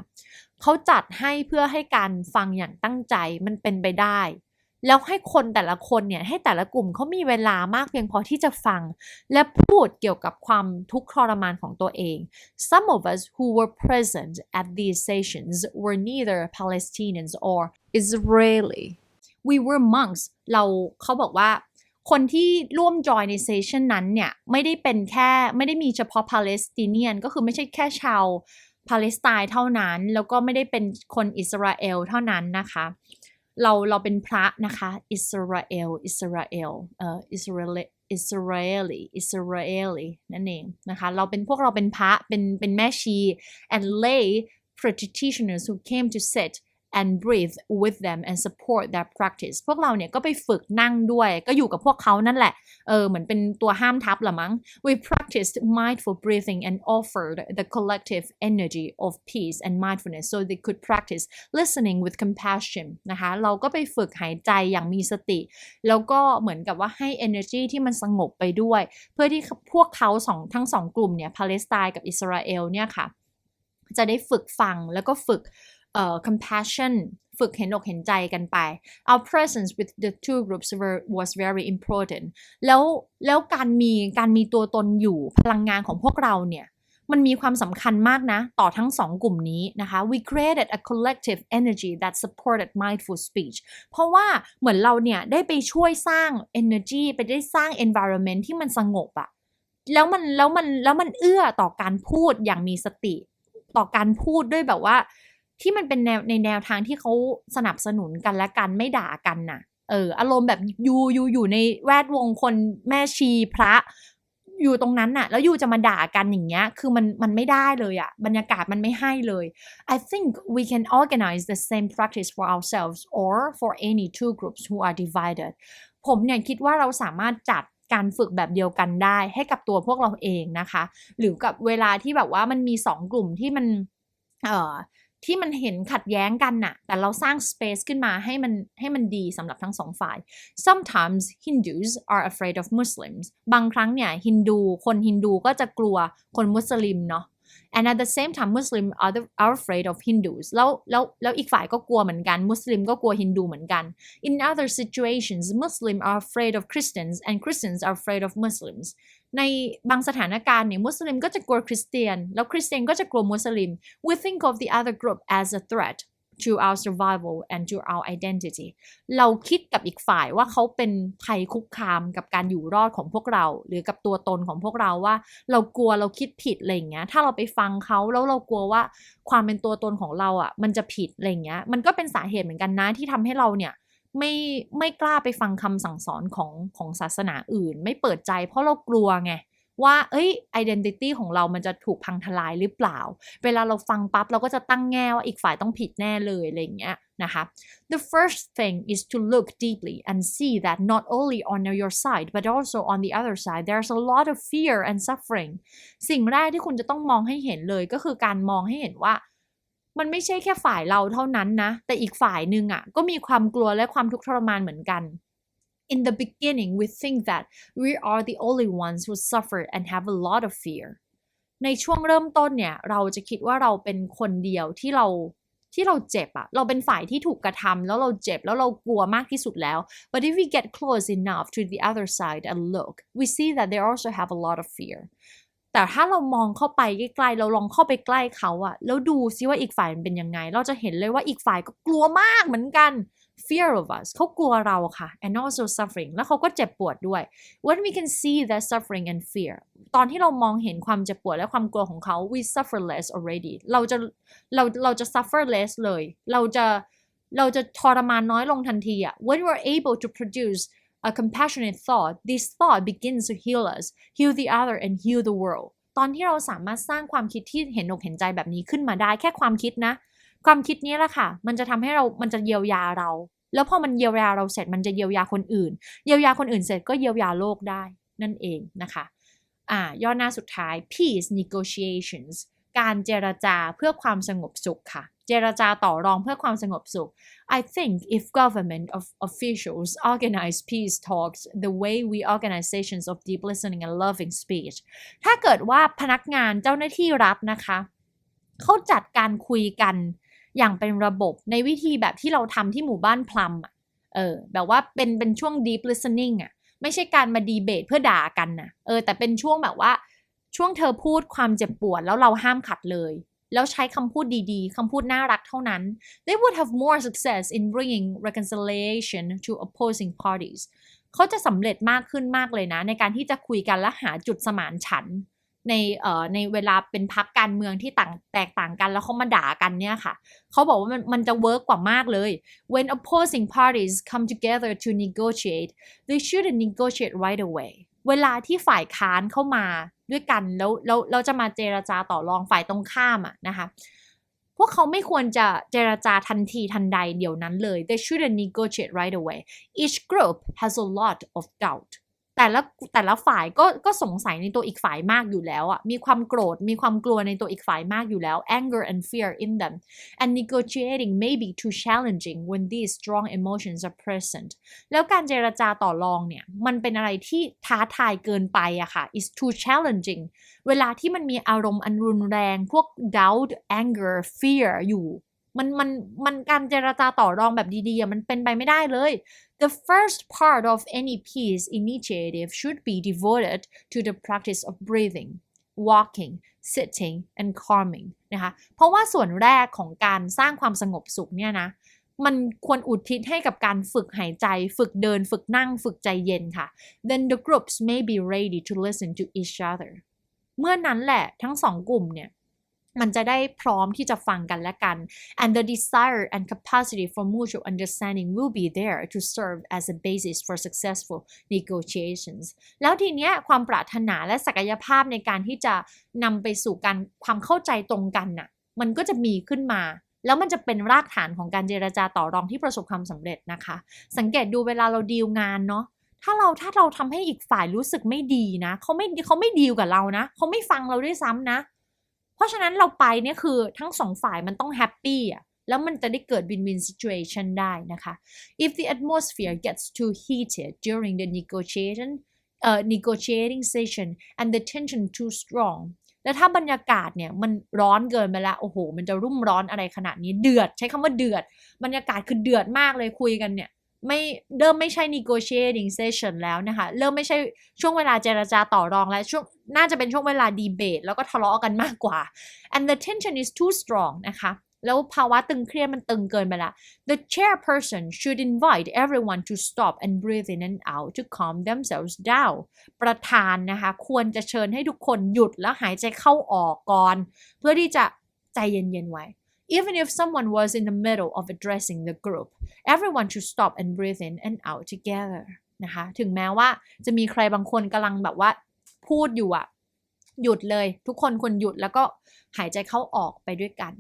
A: เขาจัดให้เพื่อให้การฟังอย่างตั้งใจมันเป็นไปได้แล้วให้คนแต่ละคนเนี่ยให้แต่ละกลุ่มเขามีเวลามากเพียงพอที่จะฟังและพูดเกี่ยวกับความทุกข์ทรมานของตัวเอง Some of us who were present at these sessions were neither Palestinians or Israeli we were monks เขาบอกว่าคนที่ร่วมจอยในเซสชันนั้นเนี่ยไม่ได้มีเฉพาะ Palestinian ก็คือไม่ใช่แค่ชาวปาเลสไตน์เท่านั้นแล้วก็ไม่ได้เป็นคนอิสราเอลเท่านั้นนะคะเราเป็นพระนะคะอิสราเอลอิสราเอลีนั่นเองนะคะเราเป็นพพระเป็นแม่ชี and lay practitioners who came to sit and breathe with them and support their practice พวกเราเนี่ยก็ไปฝึกนั่งด้วยก็อยู่กับพวกเขานั่นแหละเหมือนเป็นตัวห้ามทับละมั้ง we practiced mindful breathing and offered the collective energy of peace and mindfulness so they could practice listening with compassion นะคะเราก็ไปฝึกหายใจอย่างมีสติแล้วก็เหมือนกับว่าให้ energy ที่มันสงบไปด้วยเพื่อที่พวกเขาทั้งสองกลุ่มเนี่ยปาเลสไตน์กับอิสราเอลเนี่ยค่ะจะได้ฝึกฟังแล้วก็ฝึกcompassion ฝึกเห็นอกเห็นใจกันไป Our presence with the two groups was very important แล้วการมีตัวตนอยู่พลังงานของพวกเราเนี่ยมันมีความสำคัญมากนะต่อทั้งสองกลุ่มนี้นะคะ We created a collective energy that supported mindful speech เพราะว่าเหมือนเราเนี่ยได้ไปช่วยสร้าง energy ไปได้สร้าง environment ที่มันสงบอะแล้วมันเอื้อต่อการพูดอย่างมีสติต่อการพูดด้วยแบบว่าที่มันเป็นในแนวทางที่เขาสนับสนุนกันและกันไม่ด่ากันน่ะอารมณ์แบบอยู่ในแวดวงคนแม่ชีพระอยู่ตรงนั้นน่ะแล้วจะมาด่ากันอย่างเงี้ยคือมันไม่ได้เลยอะบรรยากาศมันไม่ให้เลย I think we can organize the same practice for ourselves or for any two groups who are divided ผมเนี่ยคิดว่าเราสามารถจัดการฝึกแบบเดียวกันได้ให้กับตัวพวกเราเองนะคะหรือกับเวลาที่แบบว่ามันมี2กลุ่มที่มันเห็นขัดแย้งกันน่ะแต่เราสร้าง space ขึ้นมาให้มันดีสำหรับทั้งสองฝ่าย Sometimes Hindus are afraid of Muslims บางครั้งเนี่ยคนฮินดูก็จะกลัวคนมุสลิมเนาะ and at the same time Muslims are afraid of Hindus แล้วอีกฝ่ายก็กลัวเหมือนกันมุสลิมก็กลัวฮินดูเหมือนกัน In other situations Muslims are afraid of Christians and Christians are afraid of Muslims ในบางสถานการณ์เนี่ยมุสลิมก็จะกลัวคริสเตียนแล้วคริสเตียนก็จะกลัวมุสลิม We think of the other group as a threat to our survival and to our identity เราคิดกับอีกฝ่ายว่าเขาเป็นภัยคุกคามกับการอยู่รอดของพวกเราหรือกับตัวตนของพวกเราว่าเรากลัวเราคิดผิดอะไรอย่างเงี้ยถ้าเราไปฟังเขาแล้วเรากลัวว่าความเป็นตัวตนของเราอ่ะมันจะผิดอะไรอย่างเงี้ยมันก็เป็นสาเหตุเหมือนกันนะที่ทำให้เราเนี่ยไม่กล้าไปฟังคำสั่งสอนของศาสนาอื่นไม่เปิดใจเพราะเรากลัวไง ว่าidentity ของเรามันจะถูกพังทลายหรือเปล่าเวลาเราฟังปั๊บเราก็จะตั้งแง่ว่าอีกฝ่ายต้องผิดแน่เลยอะไรอย่างเงี้ยนะคะ The first thing is to look deeply and see that not only on your side but also on the other side there's a lot of fear and suffering สิ่งแรกที่คุณจะต้องมองให้เห็นเลยก็คือการมองให้เห็นว่ามันไม่ใช่แค่ฝ่ายเราเท่านั้นนะแต่อีกฝ่ายนึงอ่ะก็มีความกลัวและความทุกข์ทรมานเหมือนกันIn the beginning, we think that we are the only ones who suffer and have a lot of fear. ในช่วงเริ่มต้นเนี่ยเราจะคิดว่าเราเป็นคนเดียวที่เราเจ็บอะเราเป็นฝ่ายที่ถูกกระทำแล้วเราเจ็บแล้วเรากลัวมากที่สุดแล้ว But if we get close enough to the other side and look, we see that they also have a lot of fear. แต่ถ้าเรามองเข้าไปใกล้ๆเราลองเข้าไปใกล้เขาอะแล้วดูซิว่าอีกฝ่ายมันเป็นยังไงเราจะเห็นเลยว่าอีกฝ่ายก็กลัวมากเหมือนกันfear of us เขากลัวเราค่ะ and also suffering แล้วเขาก็เจ็บปวดด้วย when we can see that suffering and fear ตอนที่เรามองเห็นความเจ็บปวดและความกลัวของเขา we suffer less already เราจะ suffer less เลยเราจะทรมานน้อยลงทันทีอะ when we're able to produce a compassionate thought this thought begins to heal us heal the other and heal the world ตอนที่เราสามารถสร้างความคิดที่เห็นอกเห็นใจแบบนี้ขึ้นมาได้แค่ความคิดนะความคิดนี้แหละค่ะมันจะทำให้มันจะเยียวยาเราแล้วพอมันเยียวยาเราเสร็จมันจะเยียวยาคนอื่นเยียวยาคนอื่นเสร็จก็เยียวยาโลกได้นั่นเองนะคะย่อหน้าสุดท้าย peace negotiations การเจรจาเพื่อความสงบสุขค่ะเจรจาต่อรองเพื่อความสงบสุข I think if government officials organize peace talks the way we organize sessions of deep listening and loving speech ถ้าเกิดว่าพนักงานเจ้าหน้าที่รัฐนะคะเขาจัดการคุยกันอย่างเป็นระบบในวิธีแบบที่เราทำที่หมู่บ้านพลัมแบบว่าเป็นช่วง deep listening ไม่ใช่การมาดีเบตเพื่อด่ากันนะแต่เป็นช่วงแบบว่าช่วงเธอพูดความเจ็บปวดแล้วเราห้ามขัดเลยแล้วใช้คำพูดดีๆคำพูดน่ารักเท่านั้น they would have more success in bringing reconciliation to opposing parties เขาจะสำเร็จมากขึ้นมากเลยนะในการที่จะคุยกันและหาจุดสมานฉันท์ในเวลาเป็นพรรคการเมืองที่แตกต่างกันแล้วเขามาด่ากันเนี่ยค่ะเขาบอกว่ามันจะเวิร์กกว่ามากเลย when opposing parties come together to negotiate they shouldn't negotiate right away เวลาที่ฝ่ายค้านเข้ามาด้วยกันแล้วจะมาเจรจาต่อรองฝ่ายตรงข้ามนะคะพวกเขาไม่ควรจะเจรจาทันทีทันใดเดี๋ยวนั้นเลย they shouldn't negotiate right away each group has a lot of doubtแต่ละฝ่ายก็สงสัยในตัวอีกฝ่ายมากอยู่แล้วมีความโกรธมีความกลัวในตัวอีกฝ่ายมากอยู่แล้ว anger and fear in them and negotiating may be too challenging when these strong emotions are present แล้วการเจรจาต่อรองเนี่ยมันเป็นอะไรที่ท้าทายเกินไปค่ะ is too challenging เวลาที่มันมีอารมณ์อันรุนแรงพวก doubt anger fear อยู่มันการเจรจาต่อรองแบบดีๆมันเป็นไปไม่ได้เลย The first part of any peace initiative should be devoted to the practice of breathing, walking, sitting and calming นะคะเพราะว่าส่วนแรกของการสร้างความสงบสุขเนี่ยนะมันควรอุทิศให้กับการฝึกหายใจฝึกเดินฝึกนั่งฝึกใจเย็นค่ะ Then the groups may be ready to listen to each other เมื่อนั้นแหละทั้งสองกลุ่มเนี่ยมันจะได้พร้อมที่จะฟังกันและกัน and the desire and capacity for mutual understanding will be there to serve as a basis for successful negotiations แล้วทีเนี้ยความปรารถนาและศักยภาพในการที่จะนำไปสู่การความเข้าใจตรงกันน่ะมันก็จะมีขึ้นมาแล้วมันจะเป็นรากฐานของการเจรจาต่อรองที่ประสบความสำเร็จนะคะสังเกตดูเวลาเราดีลงานเนาะถ้าเราทำให้อีกฝ่ายรู้สึกไม่ดีนะเขาไม่ดีลกับเรานะเขาไม่ฟังเราด้วยซ้ำนะเพราะฉะนั้นเราไปเนี่ยคือทั้งสองฝ่ายมันต้องแฮปปี้แล้วมันจะได้เกิด win-win situation ได้นะคะ if the atmosphere gets too heated during the negotiating session and the tension too strong แล้วถ้าบรรยากาศเนี่ยมันร้อนเกินไปแล้วโอ้โหมันจะรุ่มร้อนอะไรขนาดนี้เดือดใช้คำว่าเดือดบรรยากาศคือเดือดมากเลยคุยกันเนี่ยเริ่มไม่ใช่ negotiating session แล้วนะคะเริ่มไม่ใช่ช่วงเวลาเจรจาต่อรองและช่วงน่าจะเป็นช่วงเวลาดีเบตแล้วก็ทะเลาะกันมากกว่า and the tension is too strong นะคะแล้วภาวะตึงเครียดมันตึงเกินไปละ the chairperson should invite everyone to stop and breathe in and out to calm themselves down ประธานนะคะควรจะเชิญให้ทุกคนหยุดแล้วหายใจเข้าออกก่อนเพื่อที่จะใจเย็นๆไว้Even if someone was in the middle of addressing the group, everyone should stop and breathe in and out together นะคะถึงแม้ว่าจะมีใครบางคนกำลังแบบว่า พูดอยู่อะหยุดเลยทุกคนควรหยุดแล้วก็หายใจเข้าออกไปด้วยกัน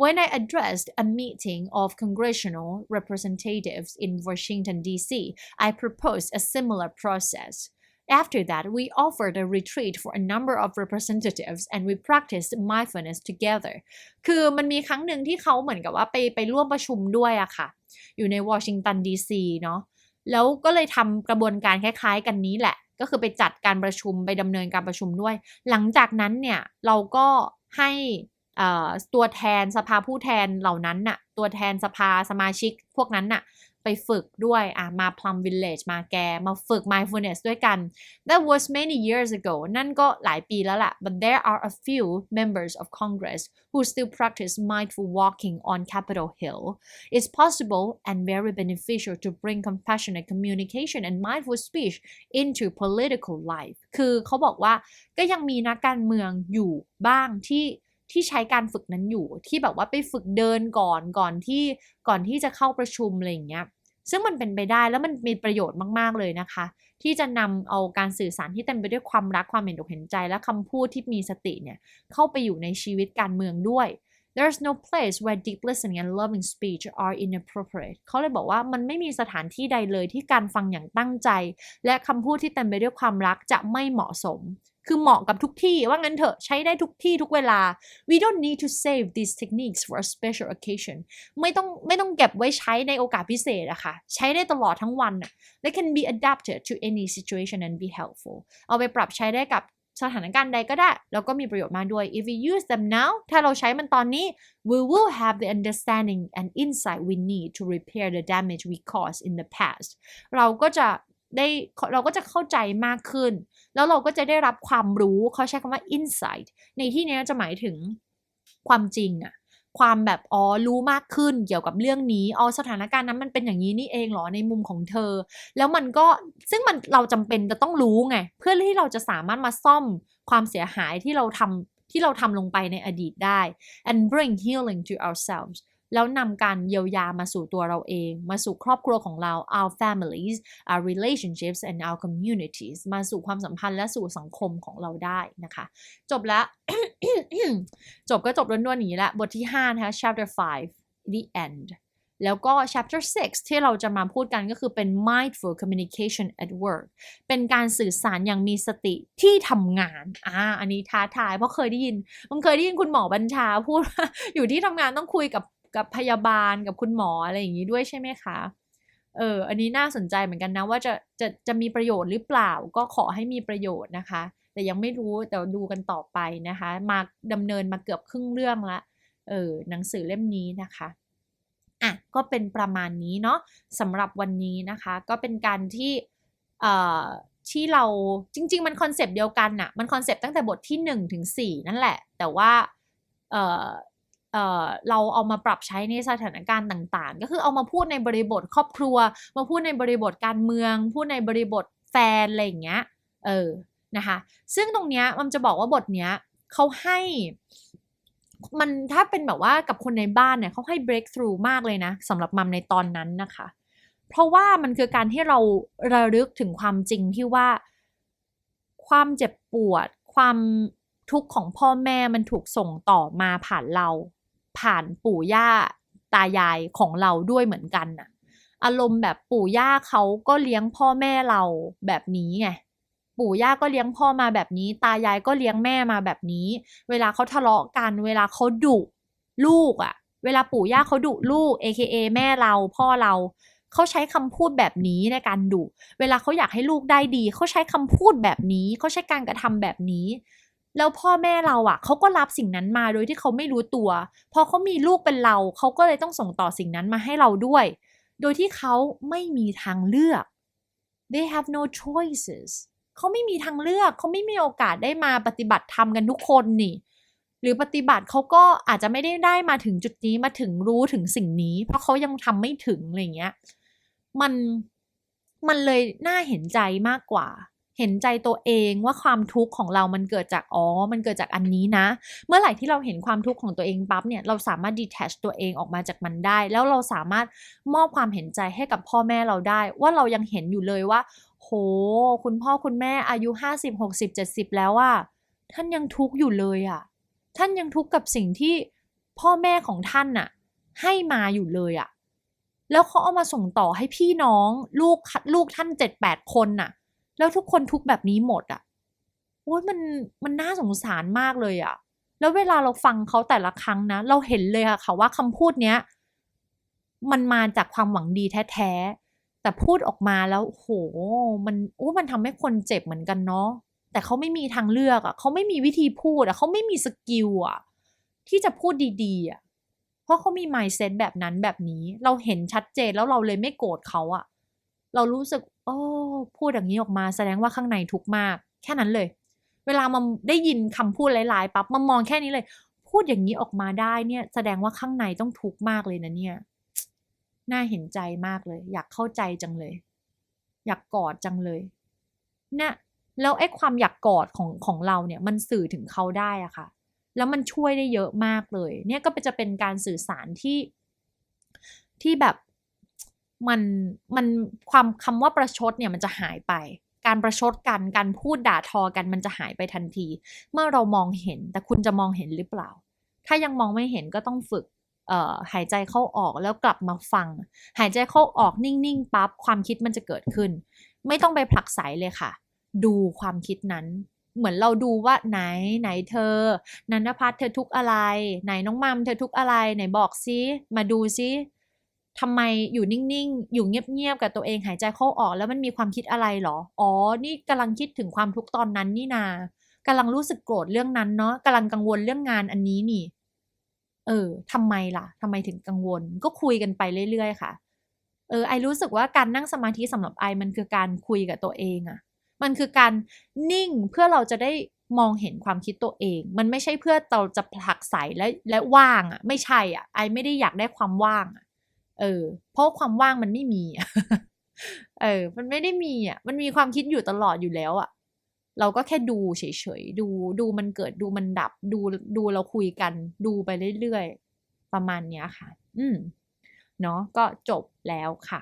A: When I addressed a meeting of congressional representatives in Washington, D.C., I proposed a similar process. After that, we offered a retreat for a number of representatives and we practiced mindfulness together. คือมันมีครั้งหนึ่งที่เขาเหมือนกับว่าไปร่วมประชุมด้วยอะค่ะอยู่ในวอชิงตันดีซีเนาะแล้วก็เลยทำกระบวนการคล้ายๆกันนี้แหละก็คือไปจัดการประชุมไปดำเนินการประชุมด้วยหลังจากนั้นเนี่ยเราก็ให้ตัวแทนสภาผู้แทนเหล่านั้นน่ะตัวแทนสภาสมาชิกพวกนั้นน่ะไปฝึกด้วยมา Plum Village มาฝึก mindfulness ด้วยกัน That was many years ago นั่นก็หลายปีแล้วล่ะ But there are a few members of Congress who still practice mindful walking on Capitol Hill. It's possible and very beneficial to bring compassionate communication and mindful speech into political life คือเขาบอกว่าก็ยังมีนักการเมืองอยู่บ้างที่ใช้การฝึกนั้นอยู่ที่แบบว่าไปฝึกเดินก่อนที่จะเข้าประชุมอะไรอย่างเงี้ยซึ่งมันเป็นไปได้แล้วมันมีประโยชน์มากๆเลยนะคะที่จะนำเอาการสื่อสารที่เต็มไปด้วยความรักความเห็นอกเห็นใจและคำพูดที่มีสติเนี่ยเข้าไปอยู่ในชีวิตการเมืองด้วย There's no place where deep listening and loving speech are inappropriate เขาเลยบอกว่ามันไม่มีสถานที่ใดเลยที่การฟังอย่างตั้งใจและคำพูดที่เต็มไปด้วยความรักจะไม่เหมาะสมคือเหมาะกับทุกที่ว่างั้นเถอะใช้ได้ทุกที่ทุกเวลา We don't need to save these techniques for a special occasion ไม่ต้องเก็บไว้ใช้ในโอกาสพิเศษอะค่ะใช้ได้ตลอดทั้งวันอะ They can be adapted to any situation and be helpful เอาไปปรับใช้ได้กับสถานการณ์ใดก็ได้แล้วก็มีประโยชน์มากด้วย If we use them now ถ้าเราใช้มันตอนนี้ we will have the understanding and insight we need to repair the damage we caused in the past เราก็จะเข้าใจมากขึ้นแล้วเราก็จะได้รับความรู้เขาใช้คำว่า insight ในที่นี้จะหมายถึงความจริงอะความแบบรู้มากขึ้นเกี่ยวกับเรื่องนี้สถานการณ์นั้นมันเป็นอย่างนี้นี่เองเหรอในมุมของเธอแล้วมันก็ซึ่งเราจำเป็นจะต้องรู้ไงเพื่อที่เราจะสามารถมาซ่อมความเสียหายที่เราทำลงไปในอดีตได้ and bring healing to ourselves แล้วนำการเยียวยามาสู่ตัวเราเองมาสู่ครอบครัวของเรา our families our relationships and our communities มาสู่ความสัมพันธ์และสู่สังคมของเราได้นะคะจบแล้ว จบด้วนๆนี้ละบทที่5นะคะ chapter 5 the end แล้วก็ chapter 6 ที่เราจะมาพูดกันก็คือเป็น mindful communication at work เป็นการสื่อสารอย่างมีสติที่ทำงานอันนี้ท้าทายเพราะเคยได้ยินคุณหมอบัญชาพูดว่าอยู่ที่ทำงานต้องคุยกับพยาบาลกับคุณหมออะไรอย่างนี้ด้วยใช่ไหมคะอันนี้น่าสนใจเหมือนกันนะว่าจะมีประโยชน์หรือเปล่าก็ขอให้มีประโยชน์นะคะแต่ยังไม่รู้แต่ดูกันต่อไปนะคะมาดำเนินมาเกือบครึ่งเรื่องละหนังสือเล่มนี้นะคะก็เป็นประมาณนี้เนาะสำหรับวันนี้นะคะก็เป็นการที่เราจริงๆมันคอนเซปต์เดียวกันน่ะมันคอนเซปต์ตั้งแต่บทที่1ถึง4นั่นแหละแต่ว่าเราเอามาปรับใช้ในสถานการณ์ต่างๆก็คือเอามาพูดในบริบทครอบครัวมาพูดในบริบทการเมืองพูดในบริบทแฟนอะไรอย่างเงี้ยนะคะซึ่งตรงเนี้ยมันจะบอกว่าบทเนี้ยเขาให้มันถ้าเป็นแบบว่ากับคนในบ้านเนี่ยเขาให้ breakthrough มากเลยนะสำหรับมัมในตอนนั้นนะคะเพราะว่ามันคือการที่เราระลึกถึงความจริงที่ว่าความเจ็บปวดความทุกข์ของพ่อแม่มันถูกส่งต่อมาผ่านเราผ่านปู่ย่าตายายของเราด้วยเหมือนกันน่ะอารมณ์แบบปู่ย่าเขาก็เลี้ยงพ่อแม่เราแบบนี้ไงปู่ย่าก็เลี้ยงพ่อมาแบบนี้ตายายก็เลี้ยงแม่มาแบบนี้เวลาเขาทะเลาะกันเวลาเขาดุลูกเวลาปู่ย่าเขาดุลูก AKA แม่เราพ่อเราเขาใช้คำพูดแบบนี้ในการดุเวลาเขาอยากให้ลูกได้ดีเขาใช้คำพูดแบบนี้เขาใช้การกระทำแบบนี้แล้วพ่อแม่เราเขาก็รับสิ่งนั้นมาโดยที่เขาไม่รู้ตัวพอเขามีลูกเป็นเราเขาก็เลยต้องส่งต่อสิ่งนั้นมาให้เราด้วยโดยที่เขาไม่มีทางเลือก they have no choices เขาไม่มีทางเลือกเขาไม่มีโอกาสได้มาปฏิบัติธรรมกันทุกคนนี่หรือปฏิบัติเขาก็อาจจะไม่ได้มาถึงจุดนี้มาถึงรู้ถึงสิ่งนี้เพราะเขายังทำไม่ถึงอะไรเงี้ยมันเลยน่าเห็นใจมากกว่าเห็นใจตัวเองว่าความทุกข์ของเรามันเกิดจากมันเกิดจากอันนี้นะเมื่อไหร่ที่เราเห็นความทุกข์ของตัวเองปั๊บเนี่ยเราสามารถ detach ตัวเองออกมาจากมันได้แล้วเราสามารถมอบความเห็นใจให้กับพ่อแม่เราได้ว่าเรายังเห็นอยู่เลยว่า โหคุณพ่อคุณแม่อายุ50 60 70แล้วอะท่านยังทุกข์อยู่เลยอะท่านยังทุกข์กับสิ่งที่พ่อแม่ของท่านน่ะให้มาอยู่เลยอะแล้วเขาเอามาส่งต่อให้พี่น้องลูกท่าน7-8 คนน่ะแล้วทุกคนทุกข์แบบนี้หมดอะโอ้ยมันน่าสงสารมากเลยอะแล้วเวลาเราฟังเขาแต่ละครั้งนะเราเห็นเลยค่ะว่าคำพูดเนี้ยมันมาจากความหวังดีแท้ๆแต่พูดออกมาแล้วโหมันทำให้คนเจ็บเหมือนกันเนาะแต่เขาไม่มีทางเลือกอ่ะเขาไม่มีวิธีพูดอ่ะเขาไม่มีสกิลอ่ะที่จะพูดดีๆอ่ะเพราะเขามี mindset แบบนั้นแบบนี้เราเห็นชัดเจนแล้วเราเลยไม่โกรธเขาอ่ะเรารู้สึกพูดอย่างนี้ออกมาแสดงว่าข้างในทุกข์มากแค่นั้นเลยเวลามันได้ยินคำพูดหลายๆปั๊บมันมองแค่นี้เลยพูดอย่างนี้ออกมาได้เนี่ยแสดงว่าข้างในต้องทุกข์มากเลยนะเนี่ยน่าเห็นใจมากเลยอยากเข้าใจจังเลยอยากกอดจังเลยเนี่ยแล้วไอ้ความอยากกอดของเราเนี่ยมันสื่อถึงเขาได้อะค่ะแล้วมันช่วยได้เยอะมากเลยเนี่ยก็จะเป็นการสื่อสารที่แบบมันความคำว่าประชดเนี่ยมันจะหายไปการประชดกันการพูดด่าทอกันมันจะหายไปทันทีเมื่อเรามองเห็นแต่คุณจะมองเห็นหรือเปล่าถ้ายังมองไม่เห็นก็ต้องฝึกหายใจเข้าออกแล้วกลับมาฟังหายใจเข้าออกนิ่งๆปั๊บความคิดมันจะเกิดขึ้นไม่ต้องไปผลักไสเลยค่ะดูความคิดนั้นเหมือนเราดูว่าไหนเธอนันทภัทรเธอทุกข์อะไรไหนน้องมัมเธอทุกข์อะไรไหนบอกซิมาดูซิทำไมอยู่นิ่งๆอยู่เงียบๆกับตัวเองหายใจเข้าออกแล้วมันมีความคิดอะไรหรออ๋อนี่กำลังคิดถึงความทุกข์ตอนนั้นนี่นากำลังรู้สึกโกรธเรื่องนั้นเนาะกำลังกังวลเรื่องงานอันนี้นี่ทำไมล่ะทำไมถึงกังวลก็คุยกันไปเรื่อยๆค่ะไอรู้สึกว่าการนั่งสมาธิสำหรับไอมันคือการคุยกับตัวเองอะมันคือการนิ่งเพื่อเราจะได้มองเห็นความคิดตัวเองมันไม่ใช่เพื่อเราจะผลักไสและว่างอะไม่ใช่อะไอไม่ได้อยากได้ความว่างอะเพราะความว่างมันไม่มีมันไม่ได้มีอะมันมีความคิดอยู่ตลอดอยู่แล้วอะเราก็แค่ดูเฉยๆดูมันเกิดดูมันดับดูเราคุยกันดูไปเรื่อยๆประมาณเนี้ยค่ะเนาะก็จบแล้วค่ะ